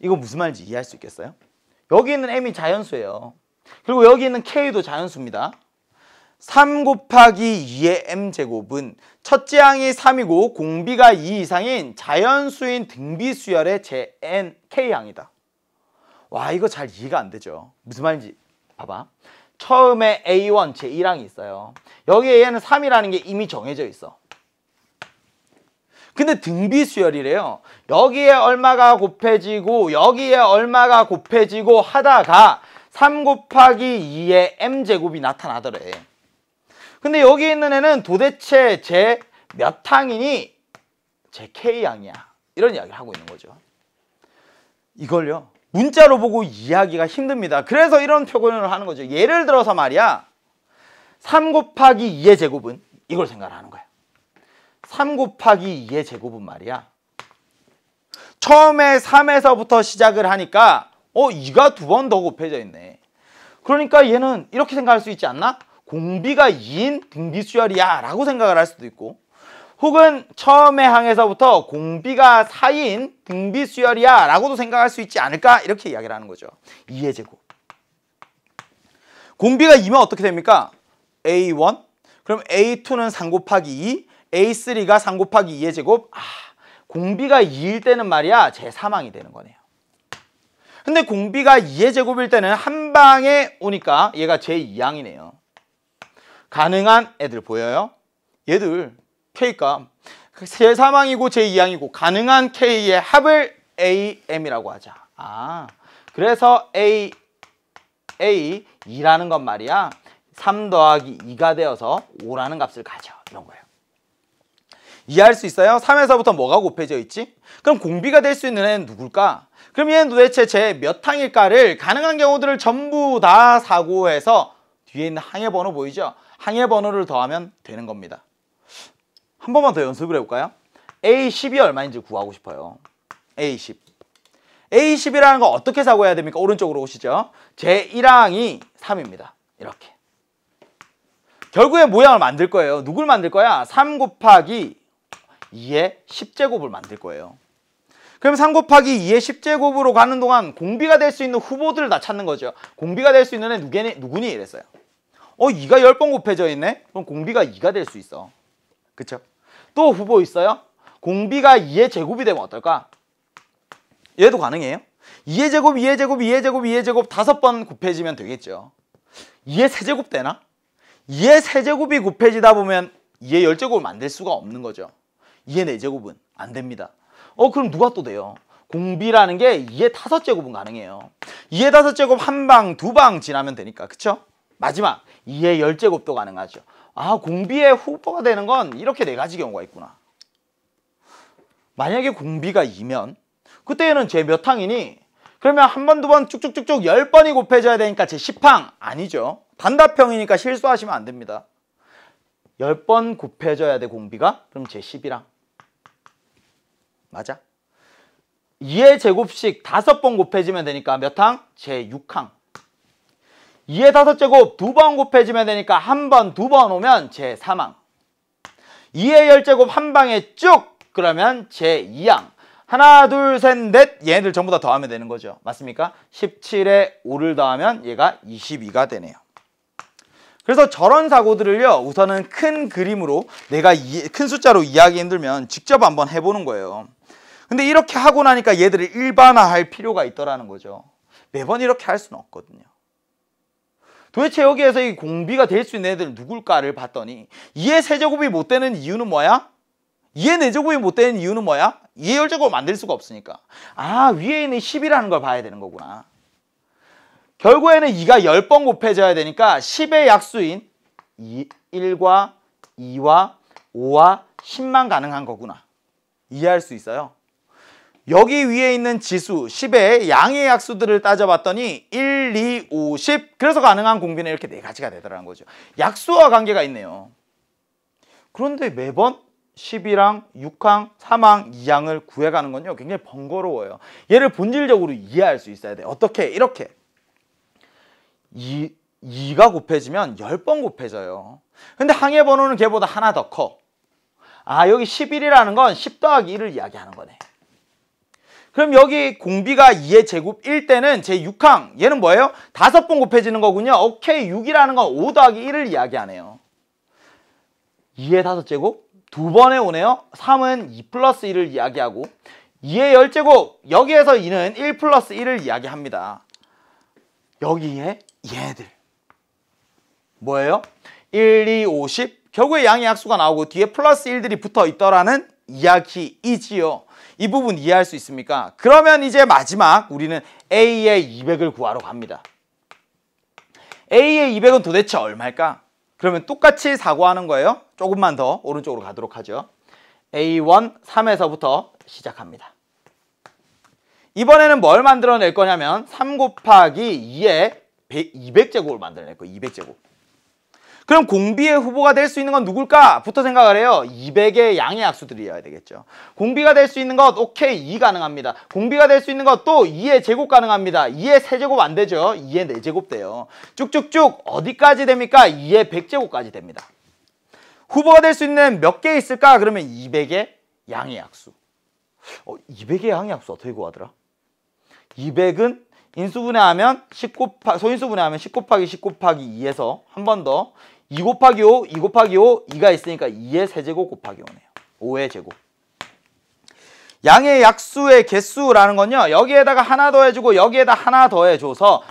이거 무슨 말인지 이해할 수 있겠어요? 여기 있는 m이 자연수예요. 그리고 여기 있는 k도 자연수입니다. 3 곱하기 2의 m제곱은 첫째 항이 3이고 공비가 2 이상인 자연수인 등비수열의 제 k항이다. 와, 이거 잘 이해가 안 되죠. 무슨 말인지 봐봐. 처음에 A1 제1항이 있어요. 여기에 얘는 3이라는 게 이미 정해져 있어. 근데 등비수열이래요. 여기에 얼마가 곱해지고 여기에 얼마가 곱해지고 하다가 3 곱하기 2의 m제곱이 나타나더래. 근데 여기 있는 애는 도대체 제 몇 항이니? 제 k항이야. 이런 이야기를 하고 있는 거죠. 이걸요, 문자로 보고 이해하기가 힘듭니다. 그래서 이런 표현을 하는 거죠. 예를 들어서 말이야, 3 곱하기 2의 제곱은 이걸 생각을 하는 거야. 3 곱하기 2의 제곱은 말이야, 처음에 3에서부터 시작을 하니까 2가 두 번 더 곱해져 있네. 그러니까 얘는 이렇게 생각할 수 있지 않나? 공비가 2인 등비수열이야 라고 생각을 할 수도 있고, 혹은 처음의 항에서부터 공비가 4인 등비수열이야 라고도 생각할 수 있지 않을까? 이렇게 이야기를 하는 거죠. 2의 제곱. 공비가 2면 어떻게 됩니까? A1, 그럼 A2는 3 곱하기 2, A3가 3 곱하기 2의 제곱. 공비가 2일 때는 말이야, 제3항이 되는 거네요. 근데 공비가 2의 제곱일 때는 한 방에 오니까 얘가 제2항이네요. 가능한 애들 보여요? 얘들 K값 제3항이고 제2항이고 가능한 K의 합을 AM이라고 하자. 그래서 A2라는 건 말이야, 3 더하기 2가 되어서 5라는 값을 가져. 이런 거예요. 이해할 수 있어요? 3에서부터 뭐가 곱해져 있지? 그럼 공비가 될 수 있는 애는 누굴까? 그럼 얘는 도대체 제 몇 항일까를 가능한 경우들을 전부 다 사고해서 뒤에 있는 항의 번호 보이죠? 항의 번호를 더하면 되는 겁니다. 한 번만 더 연습을 해볼까요? A10이 얼마인지 구하고 싶어요. A10. A10이라는 거 어떻게 사고해야 됩니까? 오른쪽으로 오시죠. 제1항이 3입니다. 이렇게. 결국에 모양을 만들 거예요. 누굴 만들 거야? 3 곱하기 2의 10제곱을 만들 거예요. 그럼 3 곱하기 2의 10제곱으로 가는 동안 공비가 될 수 있는 후보들을 다 찾는 거죠. 공비가 될 수 있는 애 누구니? 이랬어요. 2가 10번 곱해져 있네? 그럼 공비가 2가 될 수 있어. 그쵸? 또 후보 있어요? 공비가 2의 제곱이 되면 어떨까? 얘도 가능해요. 2의 제곱, 2의 제곱, 2의 제곱, 2의 제곱 5번 곱해지면 되겠죠. 2의 세제곱 되나? 2의 세제곱이 곱해지다 보면 2의 10제곱을 만들 수가 없는 거죠. 2의 4제곱은 안 됩니다. 그럼 누가 또 돼요? 공비라는 게 2의 5제곱은 가능해요. 2의 5제곱 한 방, 두 방 지나면 되니까. 그쵸? 마지막 2의 10제곱도 가능하죠. 공비의 후보가 되는 건 이렇게 4가지 경우가 있구나. 만약에 공비가 2면 그때는 제 몇 항이니? 그러면 한 번, 두 번 쭉쭉쭉쭉 10번이 곱해져야 되니까 제 10항 아니죠. 단답형이니까 실수하시면 안 됩니다. 10번 곱해져야 돼, 공비가. 그럼 제 11항. 맞아? 2의 제곱씩 5번 곱해지면 되니까 몇 항? 제 6항. 2의 5제곱 2번 곱해지면 되니까 한 번, 2번 오면 제 3항. 2의 10제곱 한 방에 쭉! 그러면 제 2항. 하나, 둘, 셋, 넷. 얘네들 전부 다 더하면 되는 거죠. 맞습니까? 17에 5를 더하면 얘가 22가 되네요. 그래서 저런 사고들을요, 우선은 큰 그림으로 내가 큰 숫자로 이해하기 힘들면 직접 한번 해보는 거예요. 근데 이렇게 하고 나니까 얘들을 일반화할 필요가 있더라는 거죠. 매번 이렇게 할 수는 없거든요. 도대체 여기에서 이 공비가 될 수 있는 애들은 누굴까를 봤더니 2의 세제곱이 못 되는 이유는 뭐야? 2의 4제곱이 못 되는 이유는 뭐야? 2의 10제곱을 만들 수가 없으니까. 아, 위에 있는 10이라는 걸 봐야 되는 거구나. 결국에는 2가 10번 곱해져야 되니까 10의 약수인 1과 2와 5와 10만 가능한 거구나. 이해할 수 있어요? 여기 위에 있는 지수 10의 양의 약수들을 따져봤더니 1, 2, 5, 10 그래서 가능한 공비는 이렇게 4가지가 되더라는 거죠. 약수와 관계가 있네요. 그런데 매번 10이랑 6항, 3항, 2항을 구해가는 건요 굉장히 번거로워요. 얘를 본질적으로 이해할 수 있어야 돼요. 어떻게? 이렇게 2가 곱해지면 10번 곱해져요. 근데 항의 번호는 걔보다 하나 더 커. 아, 여기 11이라는 건 10 더하기 1을 이야기하는 거네. 그럼 여기 공비가 2의 제곱일 때는 제 6항 얘는 뭐예요? 5번 곱해지는 거군요. 오케이, 6이라는 건 5 더하기 1을 이야기하네요. 2의 5제곱 2번에 오네요. 3은 2 플러스 1을 이야기하고 2의 10제곱 여기에서 2는 1 플러스 1을 이야기합니다. 여기에 얘네들 뭐예요? 1, 2, 5, 10 결국에 양의 약수가 나오고 뒤에 플러스 1들이 붙어 있더라는 이야기이지요. 이 부분 이해할 수 있습니까? 그러면 이제 마지막 우리는 A의 200을 구하러 갑니다. A의 200은 도대체 얼마일까? 그러면 똑같이 사고하는 거예요. 조금만 더 오른쪽으로 가도록 하죠. A1 3에서부터 시작합니다. 이번에는 뭘 만들어낼 거냐면 3 곱하기 2의 200제곱을 만들어낼 거예요. 200제곱. 그럼 공비의 후보가 될 수 있는 건 누굴까? 부터 생각을 해요. 200의 양의 약수들이어야 되겠죠. 공비가 될 수 있는 것 오케이 2 가능합니다. 공비가 될 수 있는 것 또 2의 제곱 가능합니다. 2의 세제곱 안 되죠. 2의 4제곱 돼요. 쭉쭉쭉 어디까지 됩니까? 2의 100제곱까지 됩니다. 후보가 될 수 있는 몇 개 있을까? 그러면 200의 양의 약수. 200의 양의 약수 어떻게 구하더라? 200은 인수분해하면 10 곱하기 소인수분해하면 10 곱하기 10 곱하기 2에서 한 번 더 2 곱하기 5, 2 곱하기 5, 2가 있으니까 2의 세제곱 곱하기 5네요. 5의 제곱. 양의 약수의 개수라는 건요. 여기에다가 하나 더해주고 여기에다 하나 더해줘서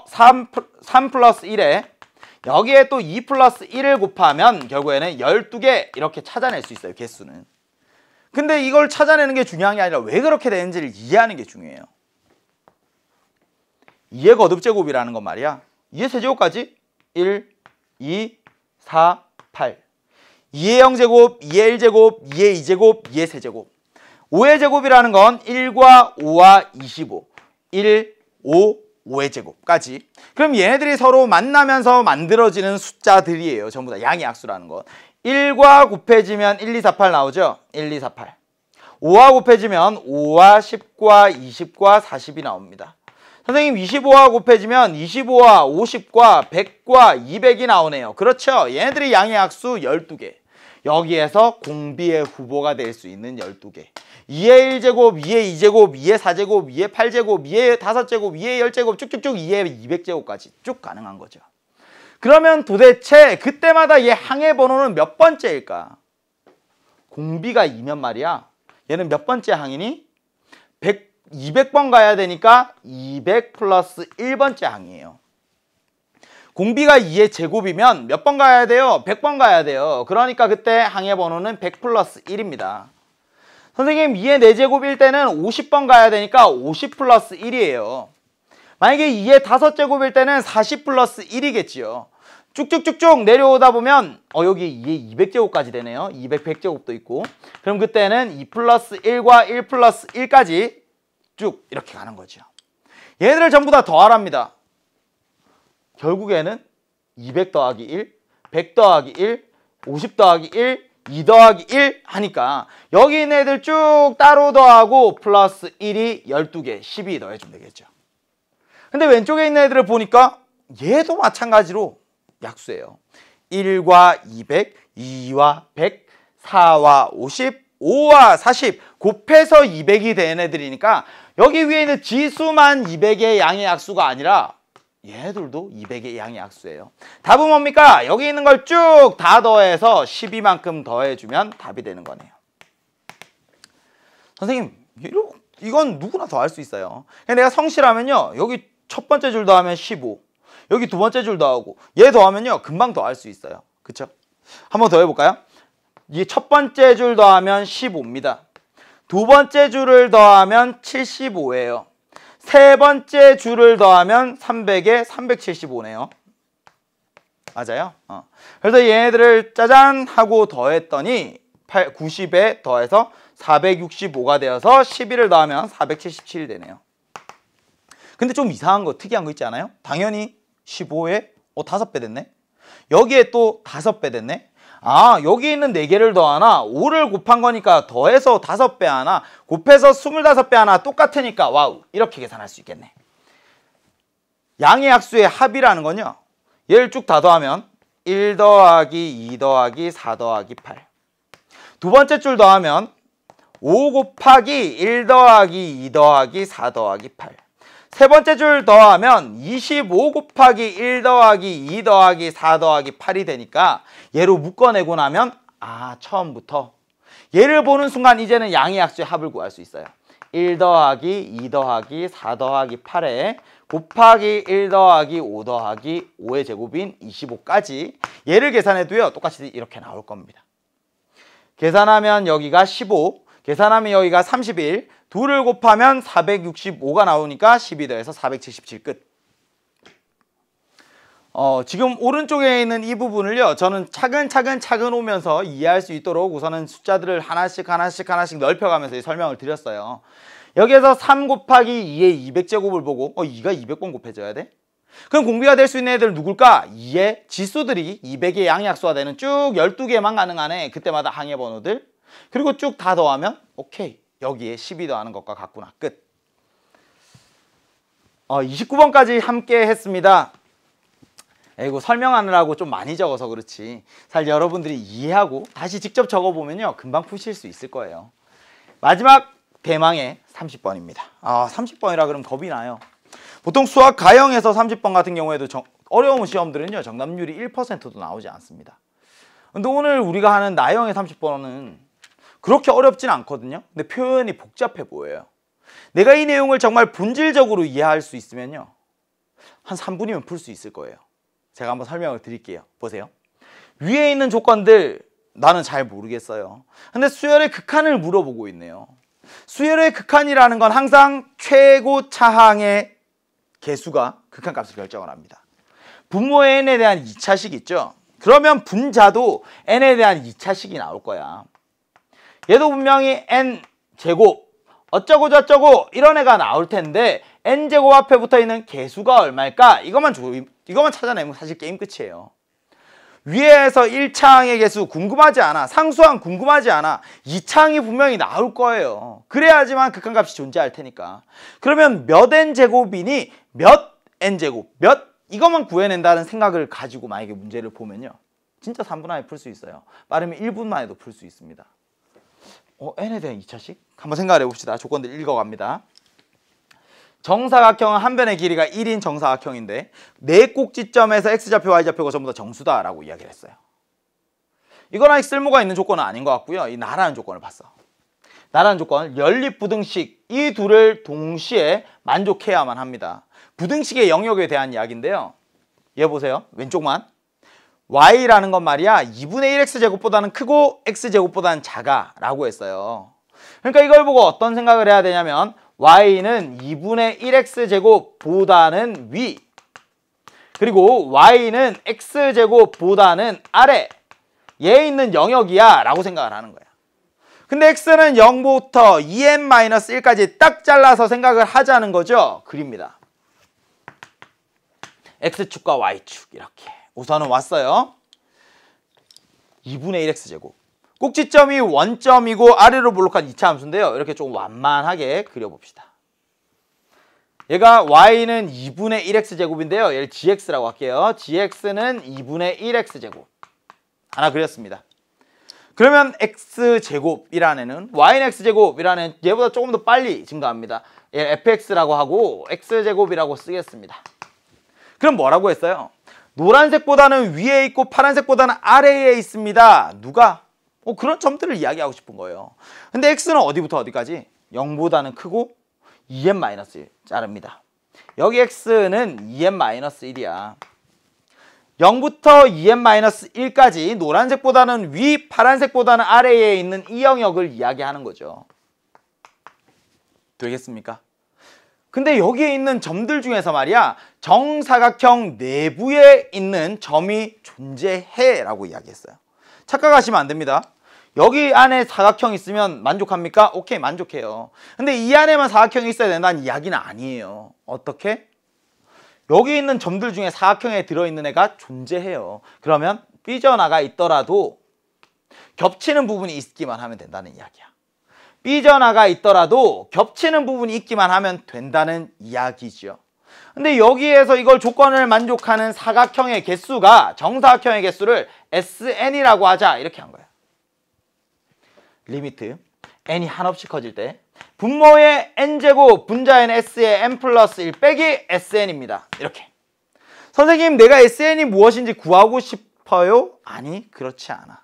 3 플러스 1에 여기에 또 2 플러스 1을 곱하면 결국에는 12개 이렇게 찾아낼 수 있어요. 개수는. 근데 이걸 찾아내는 게 중요한 게 아니라 왜 그렇게 되는지를 이해하는 게 중요해요. 2의 거듭제곱이라는 건 말이야. 2의 세제곱까지 1, 2, 4, 8 2의 0제곱, 2의 1제곱, 2의 2제곱, 2의 세제곱 5의 제곱이라는 건 1과 5와 25 1, 5, 5의 제곱까지. 그럼 얘네들이 서로 만나면서 만들어지는 숫자들이에요. 전부 다 양의 약수라는 건 1과 곱해지면 1, 2, 4, 8 나오죠. 1, 2, 4, 8 5와 곱해지면 5와 10과 20과 40이 나옵니다. 선생님 25와 곱해지면 25와 50과 100과 200이 나오네요. 그렇죠. 얘네들이 양의 약수 12개. 여기에서 공비의 후보가 될 수 있는 12개. 2의 1제곱, 2의 2제곱, 2의 4제곱, 2의 8제곱, 2의 5제곱, 2의 10제곱 쭉쭉쭉 2의 200제곱까지 쭉 가능한 거죠. 그러면 도대체 그때마다 얘 항의 번호는 몇 번째일까? 공비가 2면 말이야. 얘는 몇 번째 항이니? 200번 가야 되니까 200 플러스 1번째 항이에요. 공비가 2의 제곱이면 몇 번 가야 돼요? 100번 가야 돼요. 그러니까 그때 항의 번호는 100 플러스 1입니다. 선생님 2의 4제곱일 때는 50번 가야 되니까 50 플러스 1이에요. 만약에 2의 5제곱일 때는 40 플러스 1이겠지요. 쭉쭉쭉쭉 내려오다 보면 여기 2의 200제곱까지 되네요. 200, 100제곱도 있고. 그럼 그때는 2 플러스 1과 1 플러스 1까지 쭉 이렇게 가는 거죠. 얘네들을 전부 다 더하랍니다. 결국에는 200 더하기 1, 100 더하기 1, 50 더하기 1, 2 더하기 1 하니까 여기 있는 애들 쭉 따로 더하고 플러스 1이 12개, 12 더해주면 되겠죠. 근데 왼쪽에 있는 애들을 보니까 얘도 마찬가지로 약수예요. 1과 200, 2와 100, 4와 50, 5와 40 곱해서 200이 된 애들이니까 여기 위에 있는 지수만 200의 양의 약수가 아니라 얘들도 200의 양의 약수예요. 답은 뭡니까? 여기 있는 걸 쭉 다 더해서 12만큼 더해주면 답이 되는 거네요. 선생님 이건 누구나 더 할 수 있어요. 내가 성실하면요, 여기 첫 번째 줄 더하면 15, 여기 두 번째 줄 더하고 얘 더하면요 금방 더 할 수 있어요. 그쵸? 한번 더 해볼까요? 이 첫 번째 줄 더하면 15입니다. 두 번째 줄을 더하면 75예요. 세 번째 줄을 더하면 300에 375네요. 맞아요? 그래서 얘네들을 짜잔 하고 더했더니 90에 더해서 465가 되어서 11을 더하면 477이 되네요. 근데 좀 이상한 거, 특이한 거 있지 않아요? 당연히 15에 5배 됐네. 여기에 또 5배 됐네. 아, 여기 있는 4개를 더하나 5를 곱한 거니까 더해서 5배 하나 곱해서 25배 하나 똑같으니까 와우, 이렇게 계산할 수 있겠네. 양의 약수의 합이라는 건요, 얘를 쭉 다 더하면 1 더하기 2 더하기 4 더하기 8. 두 번째 줄 더하면 5 곱하기 1 더하기 2 더하기 4 더하기 8. 세 번째 줄 더하면 25 곱하기 1 더하기 2 더하기 4 더하기 8이 되니까 얘로 묶어내고 나면 처음부터 얘를 보는 순간 이제는 양의 약수의 합을 구할 수 있어요. 1 더하기 2 더하기 4 더하기 8에 곱하기 1 더하기 5 더하기 5의 제곱인 25까지 얘를 계산해도요 똑같이 이렇게 나올 겁니다. 계산하면 여기가 15, 계산하면 여기가 31, 둘을 곱하면 465가 나오니까 12 더해서 477 끝. 지금 오른쪽에 있는 이 부분을요, 저는 차근차근 오면서 이해할 수 있도록 우선은 숫자들을 하나씩 넓혀가면서 설명을 드렸어요. 여기에서 3 곱하기 2의 200제곱을 보고 2가 200번 곱해져야 돼? 그럼 공비가 될 수 있는 애들 누굴까? 2의 지수들이 200의 양약수가 되는 쭉 12개만 가능하네. 그때마다 항해 번호들. 그리고 쭉 다 더하면 오케이. 여기에 12 더하는 것과 같구나. 끝. 29번까지 함께 했습니다. 이거 설명하느라고 좀 많이 적어서 그렇지. 사실 여러분들이 이해하고 다시 직접 적어보면요, 금방 푸실 수 있을 거예요. 마지막 대망의 30번입니다. 30번이라 그러면 겁이 나요. 보통 수학 가형에서 30번 같은 경우에도 어려운 시험들은요, 정답률이 1%도 나오지 않습니다. 근데 오늘 우리가 하는 나형의 30번은 그렇게 어렵진 않거든요. 근데 표현이 복잡해 보여요. 내가 이 내용을 정말 본질적으로 이해할 수 있으면요, 한 3분이면 풀 수 있을 거예요. 제가 한번 설명을 드릴게요. 보세요. 위에 있는 조건들 나는 잘 모르겠어요. 근데 수열의 극한을 물어보고 있네요. 수열의 극한이라는 건 항상 최고 차항의 개수가 극한값을 결정을 합니다. 분모의 n에 대한 2차식 있죠? 그러면 분자도 n에 대한 2차식이 나올 거야. 얘도 분명히 n제곱 어쩌고 저쩌고 이런 애가 나올 텐데 n제곱 앞에 붙어있는 개수가 얼마일까? 이것만 찾아내면 사실 게임 끝이에요. 위에서 1차항의 개수 궁금하지 않아. 상수항 궁금하지 않아. 2차항이 분명히 나올 거예요. 그래야지만 극한값이 존재할 테니까. 그러면 몇 n제곱이니 몇 n제곱 이것만 구해낸다는 생각을 가지고 만약에 문제를 보면요, 진짜 3분 안에 풀 수 있어요. 빠르면 1분 만에도 풀 수 있습니다. n에 대한 2차식? 한번 생각을 해봅시다. 조건들 읽어갑니다. 정사각형은 한 변의 길이가 1인 정사각형인데 네 꼭지점에서 x좌표, y좌표가 전부 다 정수다라고 이야기를 했어요. 이거랑 쓸모가 있는 조건은 아닌 것 같고요. 이 나라는 조건을 봤어. 나라는 조건, 연립부등식 이 둘을 동시에 만족해야만 합니다. 부등식의 영역에 대한 이야기인데요. 얘 보세요. 왼쪽만. y라는 건 말이야 2분의 1x제곱보다는 크고 x제곱보다는 작아 라고 했어요. 그러니까 이걸 보고 어떤 생각을 해야 되냐면 y는 2분의 1x제곱보다는 위, 그리고 y는 x제곱보다는 아래, 얘에 있는 영역이야 라고 생각을 하는 거야. 근데 x는 0부터 2n-1까지 딱 잘라서 생각을 하자는 거죠. 그립니다. x축과 y축 이렇게 우선은 왔어요. 2분의 1x제곱. 꼭지점이 원점이고 아래로 볼록한 2차 함수인데요. 이렇게 조금 완만하게 그려봅시다. 얘가 y는 2분의 1x제곱인데요. 얘를 gx라고 할게요. gx는 2분의 1x제곱. 하나 그렸습니다. 그러면 x제곱이라는 애는 y는 x제곱이라는 애는 얘보다 조금 더 빨리 증가합니다. 얘 fx라고 하고 x제곱이라고 쓰겠습니다. 그럼 뭐라고 했어요? 노란색보다는 위에 있고 파란색보다는 아래에 있습니다. 누가? 그런 점들을 이야기하고 싶은 거예요. 근데 x는 어디부터 어디까지? 0보다는 크고 2n-1 자릅니다. 여기 x는 2n-1이야. 0부터 2n-1까지 노란색보다는 위, 파란색보다는 아래에 있는 이 영역을 이야기하는 거죠. 되겠습니까? 근데 여기에 있는 점들 중에서 말이야, 정사각형 내부에 있는 점이 존재해 라고 이야기했어요. 착각하시면 안 됩니다. 여기 안에 사각형 있으면 만족합니까? 오케이, 만족해요. 근데 이 안에만 사각형이 있어야 된다는 이야기는 아니에요. 어떻게? 여기 있는 점들 중에 사각형에 들어있는 애가 존재해요. 그러면 삐져나가 있더라도 겹치는 부분이 있기만 하면 된다는 이야기야. 삐져나가 있더라도 겹치는 부분이 있기만 하면 된다는 이야기죠. 근데 여기에서 이걸 조건을 만족하는 사각형의 개수가, 정사각형의 개수를 SN이라고 하자, 이렇게 한 거야. 리미트 n이 한없이 커질 때 분모의 n제곱 분자의 s의 n 플러스 1 빼기 sn입니다. 이렇게. 선생님, 내가 sn이 무엇인지 구하고 싶어요? 아니, 그렇지 않아.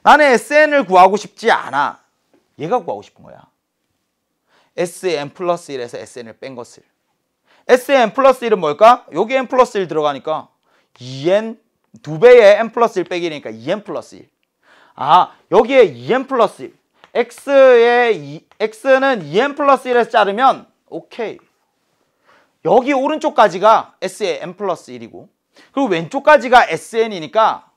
나는 sn을 구하고 싶지 않아. 얘가 구하고 싶은 거야. s의 n 플러스 1에서 sn을 뺀 것을. s의 n 플러스 1은 뭘까? 여기 n 플러스 1 들어가니까 2n, 2배의 n 플러스 1 빼기니까 2n 플러스 1. 아, 여기에 2n 플러스 1. x는 2n 플러스 1에서 자르면 오케이. 여기 오른쪽까지가 s의 n 플러스 1이고 그리고 왼쪽까지가 sn이니까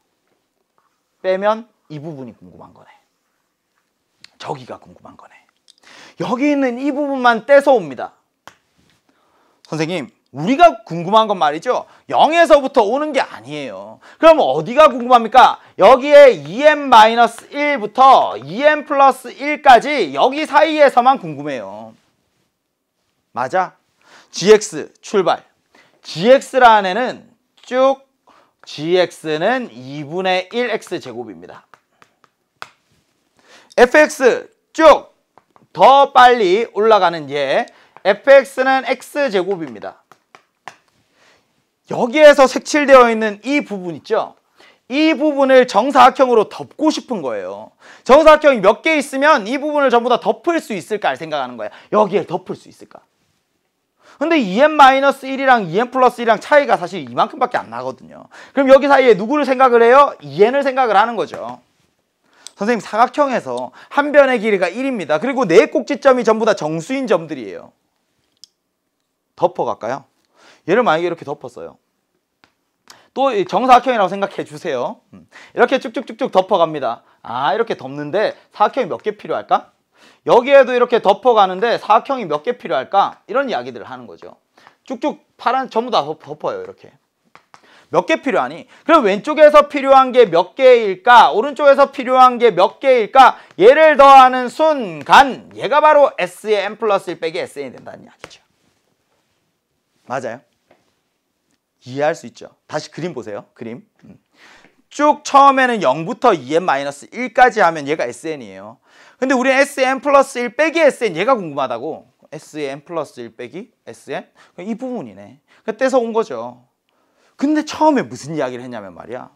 빼면 이 부분이 궁금한 거네. 저기가 궁금한 거네. 여기 있는 이 부분만 떼서 옵니다. 선생님, 우리가 궁금한 건 말이죠, 0에서부터 오는 게 아니에요. 그럼 어디가 궁금합니까? 여기에 2n-1부터 2n 플러스 1까지 여기 사이에서만 궁금해요. 맞아? gx 출발. gx라는 애는 쭉 gx는 2분의 1x 제곱입니다. fx 쭉 더 빨리 올라가는 얘 fx는 x 제곱입니다. 여기에서 색칠되어 있는 이 부분 있죠? 이 부분을 정사각형으로 덮고 싶은 거예요. 정사각형이 몇 개 있으면 이 부분을 전부 다 덮을 수 있을까 생각하는 거야. 여기에 덮을 수 있을까? 근데 2n-1이랑 2n 플러스 1이랑 차이가 사실 이만큼밖에 안 나거든요. 그럼 여기 사이에 누구를 생각을 해요? 2n을 생각을 하는 거죠. 선생님, 사각형에서 한 변의 길이가 1입니다. 그리고 네 꼭지점이 전부 다 정수인 점들이에요. 덮어갈까요? 얘를 만약에 이렇게 덮었어요. 또 정사각형이라고 생각해 주세요. 이렇게 쭉쭉쭉쭉 덮어갑니다. 아, 이렇게 덮는데 사각형이 몇 개 필요할까? 여기에도 이렇게 덮어가는데 사각형이 몇 개 필요할까? 이런 이야기들을 하는 거죠. 쭉쭉 파란 전부 다 덮어요. 이렇게. 몇 개 필요하니? 그럼 왼쪽에서 필요한 게 몇 개일까? 오른쪽에서 필요한 게 몇 개일까? 얘를 더하는 순간 얘가 바로 s의 n 플러스 1 빼기 sn이 된다는 이야기죠. 맞아요? 이해할 수 있죠? 다시 그림 보세요. 그림. 쭉 처음에는 0부터 2n-1까지 하면 얘가 sn이에요. 근데 우리는 sn 플러스 1 빼기 sn 얘가 궁금하다고. sn 플러스 1 빼기 sn? 이 부분이네. 떼서 온 거죠. 근데 처음에 무슨 이야기를 했냐면 말이야,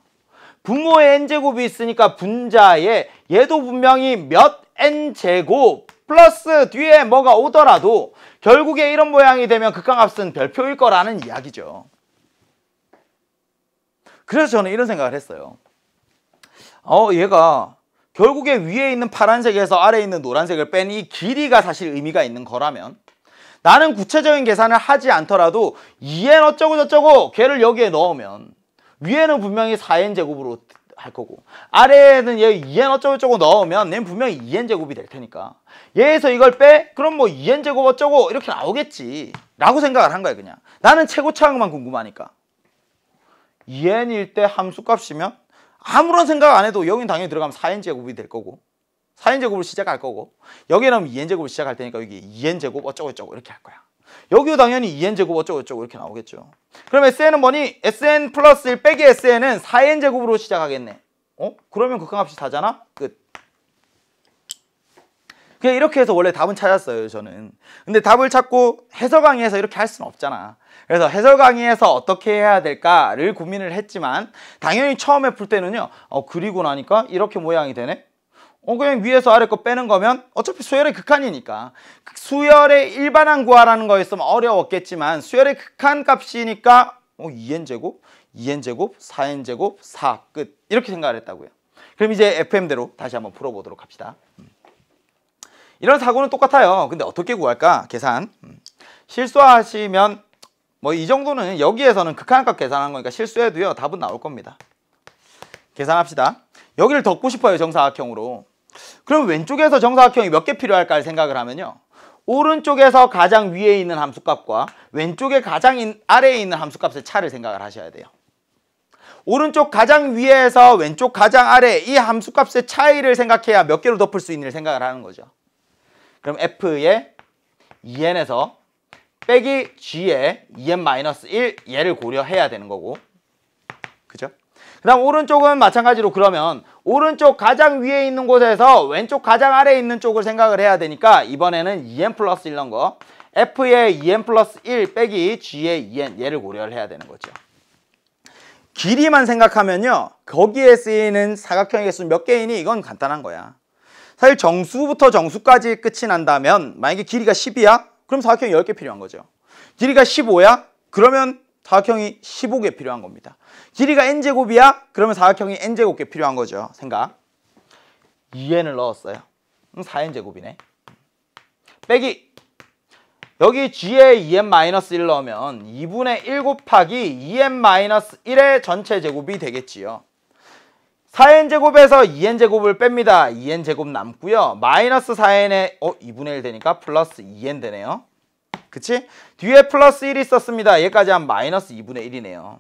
분모에 n제곱이 있으니까 분자에 얘도 분명히 몇 n제곱 플러스 뒤에 뭐가 오더라도 결국에 이런 모양이 되면 극한값은 별표일 거라는 이야기죠. 그래서 저는 이런 생각을 했어요. 얘가 결국에 위에 있는 파란색에서 아래에 있는 노란색을 뺀 이 길이가 사실 의미가 있는 거라면 나는 구체적인 계산을 하지 않더라도 2n 어쩌고 저쩌고 걔를 여기에 넣으면 위에는 분명히 4n 제곱으로 할 거고 아래에는 얘 2n 어쩌고 저쩌고 넣으면 얘는 분명히 2n 제곱이 될 테니까 얘에서 이걸 빼? 그럼 뭐 2n 제곱 어쩌고 이렇게 나오겠지 라고 생각을 한 거야. 그냥 나는 최고차항만 궁금하니까. 2n일 때 함수값이면 아무런 생각 안 해도 여긴 당연히 들어가면 4n 제곱이 될 거고 4n 제곱을 시작할 거고 여기는 2n 제곱을 시작할 테니까 여기 2n 제곱 어쩌고 저쩌고 이렇게 할 거야. 여기도 당연히 2n 제곱 어쩌고 저쩌고 이렇게 나오겠죠. 그럼 SN은 뭐니? SN 플러스 1 빼기 SN은 4n 제곱으로 시작하겠네. 그러면 극한값이 4잖아? 끝. 그냥 이렇게 해서 원래 답은 찾았어요, 저는. 근데 답을 찾고 해설 강의에서 이렇게 할 수는 없잖아. 그래서 해설 강의에서 어떻게 해야 될까를 고민을 했지만 당연히 처음에 풀 때는요. 그리고 나니까 이렇게 모양이 되네? 그냥 위에서 아래 거 빼는 거면 어차피 수열의 극한이니까 수열의 일반항 구하라는 거였으면 어려웠겠지만 수열의 극한 값이니까 2n제곱, 2n제곱, 4n제곱, 4 끝 이렇게 생각을 했다고요. 그럼 이제 FM대로 다시 한번 풀어보도록 합시다. 이런 사고는 똑같아요. 근데 어떻게 구할까? 계산. 실수하시면 뭐 이 정도는 여기에서는 극한값 계산한 거니까 실수해도요 답은 나올 겁니다. 계산합시다. 여기를 덮고 싶어요, 정사각형으로. 그럼 왼쪽에서 정사각형이 몇 개 필요할까 생각을 하면요, 오른쪽에서 가장 위에 있는 함수값과 왼쪽에 가장 아래에 있는 함수값의 차를 생각을 하셔야 돼요. 오른쪽 가장 위에서 왼쪽 가장 아래 이 함수값의 차이를 생각해야 몇 개로 덮을 수 있는지 생각을 하는 거죠. 그럼 F의 2n에서 빼기 G의 2n-1 얘를 고려해야 되는 거고, 그죠? 그 다음 오른쪽은 마찬가지로 그러면 오른쪽 가장 위에 있는 곳에서 왼쪽 가장 아래에 있는 쪽을 생각을 해야 되니까 이번에는 2n 플러스 1 넣은 거 F의 2n 플러스 1 빼기 G의 2n 얘를 고려를 해야 되는 거죠. 길이만 생각하면요, 거기에 쓰이는 사각형의 개수는 몇 개이니? 이건 간단한 거야. 사실 정수부터 정수까지 끝이 난다면 만약에 길이가 10이야? 그럼 사각형이 10개 필요한 거죠. 길이가 15야? 그러면 사각형이 15개 필요한 겁니다. 길이가 n제곱이야? 그러면 사각형이 n제곱개 필요한 거죠. 생각. 2n을 넣었어요. 그럼 4n제곱이네. 빼기 여기 g에 2n-1 넣으면 2분의 1 곱하기 2n-1의 전체 제곱이 되겠지요. 4n제곱에서 2n제곱을 뺍니다. 2n제곱 남고요. 마이너스 4n에 2분의 1 되니까 플러스 2n 되네요. 그치? 뒤에 플러스 1이 있었습니다. 얘까지 하면 마이너스 2분의 1이네요.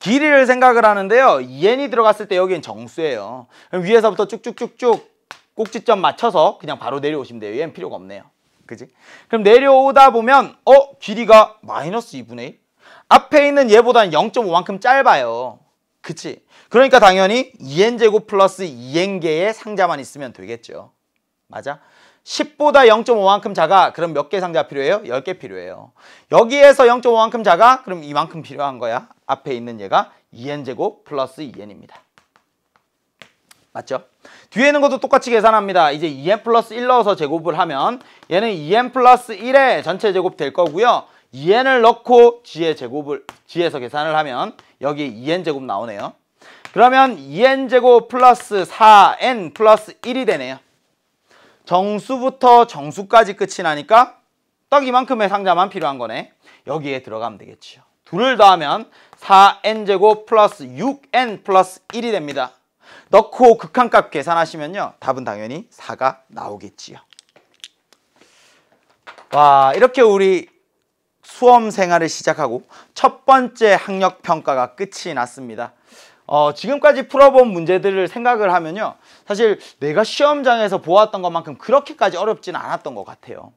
길이를 생각을 하는데요, 2n이 들어갔을 때 여기는 정수예요. 그럼 위에서부터 쭉쭉쭉쭉 꼭지점 맞춰서 그냥 바로 내려오시면 돼요. 얘는 필요가 없네요. 그지? 그럼 내려오다 보면 길이가 마이너스 2분의 1? 앞에 있는 얘보다는 0.5만큼 짧아요. 그치? 그러니까 당연히 2n제곱 플러스 2n개의 상자만 있으면 되겠죠. 맞아? 10보다 0.5만큼 작아. 그럼 몇 개 상자 필요해요? 10개 필요해요. 여기에서 0.5만큼 작아? 그럼 이만큼 필요한 거야. 앞에 있는 얘가 2n제곱 플러스 2n입니다. 맞죠? 뒤에 있는 것도 똑같이 계산합니다. 이제 2n 플러스 1 넣어서 제곱을 하면 얘는 2n 플러스 1의 전체 제곱 될 거고요. 2n을 넣고 g의 제곱을 g에서 계산을 하면 여기 2n 제곱 나오네요. 그러면 2n 제곱 플러스 4n 플러스 1이 되네요. 정수부터 정수까지 끝이 나니까 딱 이만큼의 상자만 필요한 거네. 여기에 들어가면 되겠죠. 둘을 더하면 4n 제곱 플러스 6n 플러스 1이 됩니다. 넣고 극한값 계산하시면요, 답은 당연히 4가 나오겠지요. 와, 이렇게 우리 수험 생활을 시작하고 첫 번째 학력평가가 끝이 났습니다. 지금까지 풀어본 문제들을 생각을 하면요, 사실 내가 시험장에서 보았던 것만큼 그렇게까지 어렵진 않았던 것 같아요.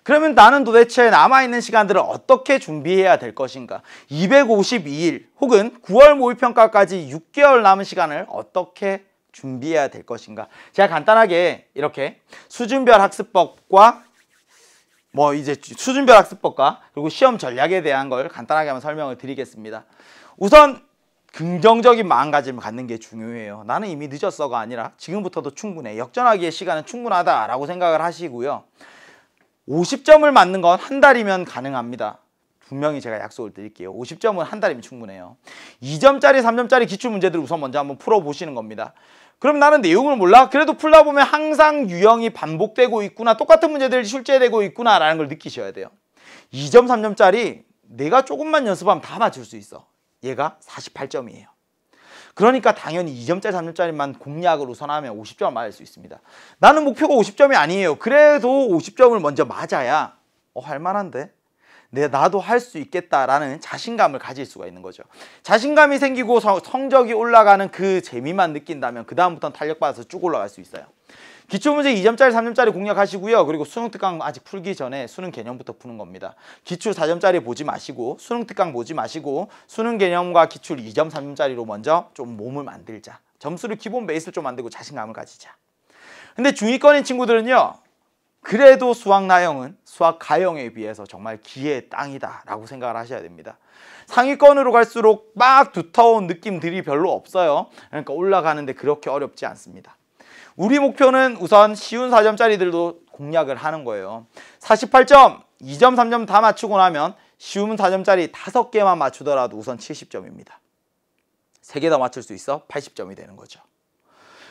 그러면 나는 도대체 남아있는 시간들을 어떻게 준비해야 될 것인가? 252일 혹은 9월 모의평가까지 6개월 남은 시간을 어떻게 준비해야 될 것인가? 제가 간단하게 이렇게 수준별 학습법과 그리고 시험 전략에 대한 걸 간단하게 한번 설명을 드리겠습니다. 우선 긍정적인 마음가짐을 갖는 게 중요해요. 나는 이미 늦었어가 아니라 지금부터도 충분해. 역전하기의 시간은 충분하다라고 생각을 하시고요. 50점을 맞는 건 한 달이면 가능합니다. 분명히 제가 약속을 드릴게요. 50점은 한 달이면 충분해요. 2점짜리, 3점짜리 기출문제들을 우선 먼저 한번 풀어보시는 겁니다. 그럼 나는 내용을 몰라? 그래도 풀다 보면 항상 유형이 반복되고 있구나, 똑같은 문제들이 출제되고 있구나 라는 걸 느끼셔야 돼요. 2점, 3점짜리 내가 조금만 연습하면 다 맞출 수 있어. 얘가 48점이에요. 그러니까 당연히 2점짜리, 3점짜리만 공략을 우선하면 50점을 맞을 수 있습니다. 나는 목표가 50점이 아니에요. 그래도 50점을 먼저 맞아야 할만한데? 나도 할 수 있겠다라는 자신감을 가질 수가 있는 거죠. 자신감이 생기고 성적이 올라가는 그 재미만 느낀다면 그 다음부터는 탄력받아서 쭉 올라갈 수 있어요. 기출문제 2점짜리, 3점짜리 공략하시고요. 그리고 수능 특강 아직 풀기 전에 수능 개념부터 푸는 겁니다. 기출 4점짜리 보지 마시고 수능 특강 보지 마시고 수능 개념과 기출 2점, 3점짜리로 먼저 좀 몸을 만들자. 점수를 기본 베이스를 좀 만들고 자신감을 가지자. 근데 중위권인 친구들은요, 그래도 수학 나형은 수학 가형에 비해서 정말 기회의 땅이다 라고 생각을 하셔야 됩니다. 상위권으로 갈수록 막 두터운 느낌들이 별로 없어요. 그러니까 올라가는데 그렇게 어렵지 않습니다. 우리 목표는 우선 쉬운 4점짜리들도 공략을 하는 거예요. 48점, 2점, 3점 다 맞추고 나면 쉬운 4점짜리 5개만 맞추더라도 우선 70점입니다. 3개 더 맞출 수 있어 80점이 되는 거죠.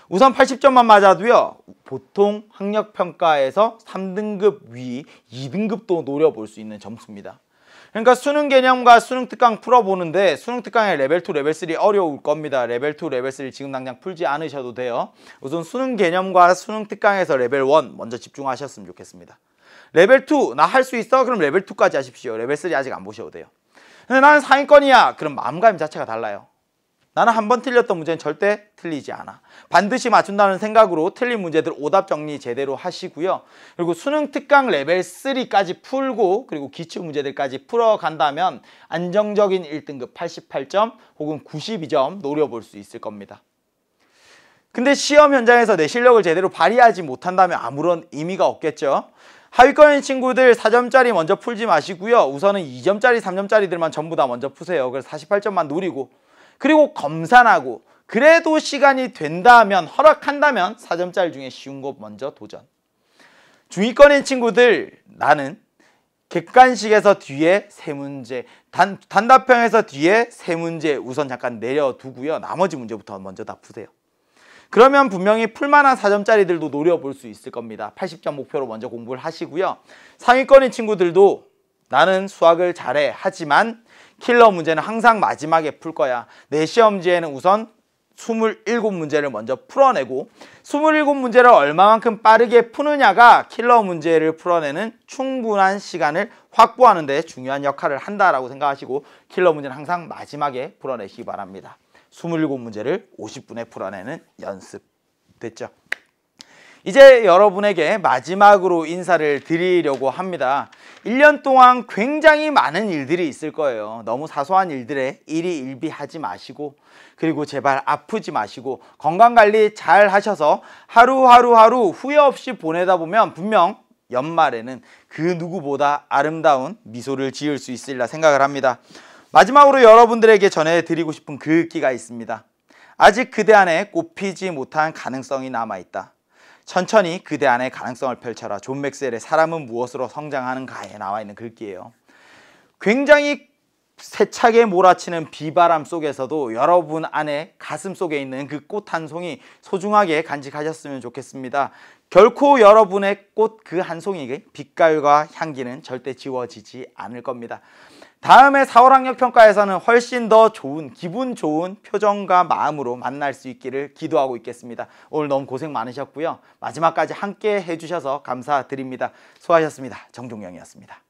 우선 80점만 맞아도요, 보통 학력평가에서 3등급 위 2등급도 노려볼 수 있는 점수입니다. 그러니까 수능 개념과 수능 특강 풀어보는데 수능 특강의 레벨 2, 레벨 3 어려울 겁니다. 레벨 2, 레벨 3 지금 당장 풀지 않으셔도 돼요. 우선 수능 개념과 수능 특강에서 레벨 1 먼저 집중하셨으면 좋겠습니다. 레벨 2 나 할 수 있어? 그럼 레벨 2까지 하십시오. 레벨 3 아직 안 보셔도 돼요. 근데 나는 상위권이야. 그럼 마음가짐 자체가 달라요. 나는 한 번 틀렸던 문제는 절대 틀리지 않아. 반드시 맞춘다는 생각으로 틀린 문제들 오답 정리 제대로 하시고요. 그리고 수능 특강 레벨 3까지 풀고 그리고 기출 문제들까지 풀어간다면 안정적인 1등급 88점 혹은 92점 노려볼 수 있을 겁니다. 근데 시험 현장에서 내 실력을 제대로 발휘하지 못한다면 아무런 의미가 없겠죠. 하위권인 친구들 4점짜리 먼저 풀지 마시고요. 우선은 2점짜리, 3점짜리들만 전부 다 먼저 푸세요. 그래서 48점만 노리고 그리고 검산하고 그래도 시간이 된다면 허락한다면 4점짜리 중에 쉬운 거 먼저 도전. 중위권인 친구들 나는 객관식에서 뒤에 3문제, 단답형에서 뒤에 3문제 우선 잠깐 내려두고요. 나머지 문제부터 먼저 다 푸세요. 그러면 분명히 풀만한 4점짜리들도 노려볼 수 있을 겁니다. 80점 목표로 먼저 공부를 하시고요. 상위권인 친구들도 나는 수학을 잘해 하지만 킬러 문제는 항상 마지막에 풀 거야. 내 시험지에는 우선 27문제를 먼저 풀어내고 27문제를 얼마만큼 빠르게 푸느냐가 킬러 문제를 풀어내는 충분한 시간을 확보하는 데 중요한 역할을 한다라고 생각하시고 킬러 문제는 항상 마지막에 풀어내시기 바랍니다. 27문제를 50분에 풀어내는 연습. 됐죠? 이제 여러분에게 마지막으로 인사를 드리려고 합니다. 1년 동안 굉장히 많은 일들이 있을 거예요. 너무 사소한 일들에 일희일비하지 마시고 그리고 제발 아프지 마시고 건강관리 잘 하셔서 하루하루 후회 없이 보내다 보면 분명 연말에는 그 누구보다 아름다운 미소를 지을 수 있으리라 생각을 합니다. 마지막으로 여러분들에게 전해드리고 싶은 글귀가 있습니다. 아직 그대 안에 꽃피지 못한 가능성이 남아있다. 천천히 그대 안에 가능성을 펼쳐라. 존 맥스웰의 사람은 무엇으로 성장하는가에 나와 있는 글귀예요. 굉장히 세차게 몰아치는 비바람 속에서도 여러분 안에 가슴 속에 있는 그 꽃 한 송이 소중하게 간직하셨으면 좋겠습니다. 결코 여러분의 꽃 그 한 송이의 빛깔과 향기는 절대 지워지지 않을 겁니다. 다음에 4월 학력평가에서는 훨씬 더 좋은 기분 좋은 표정과 마음으로 만날 수 있기를 기도하고 있겠습니다. 오늘 너무 고생 많으셨고요. 마지막까지 함께 해주셔서 감사드립니다. 수고하셨습니다. 정종영이었습니다.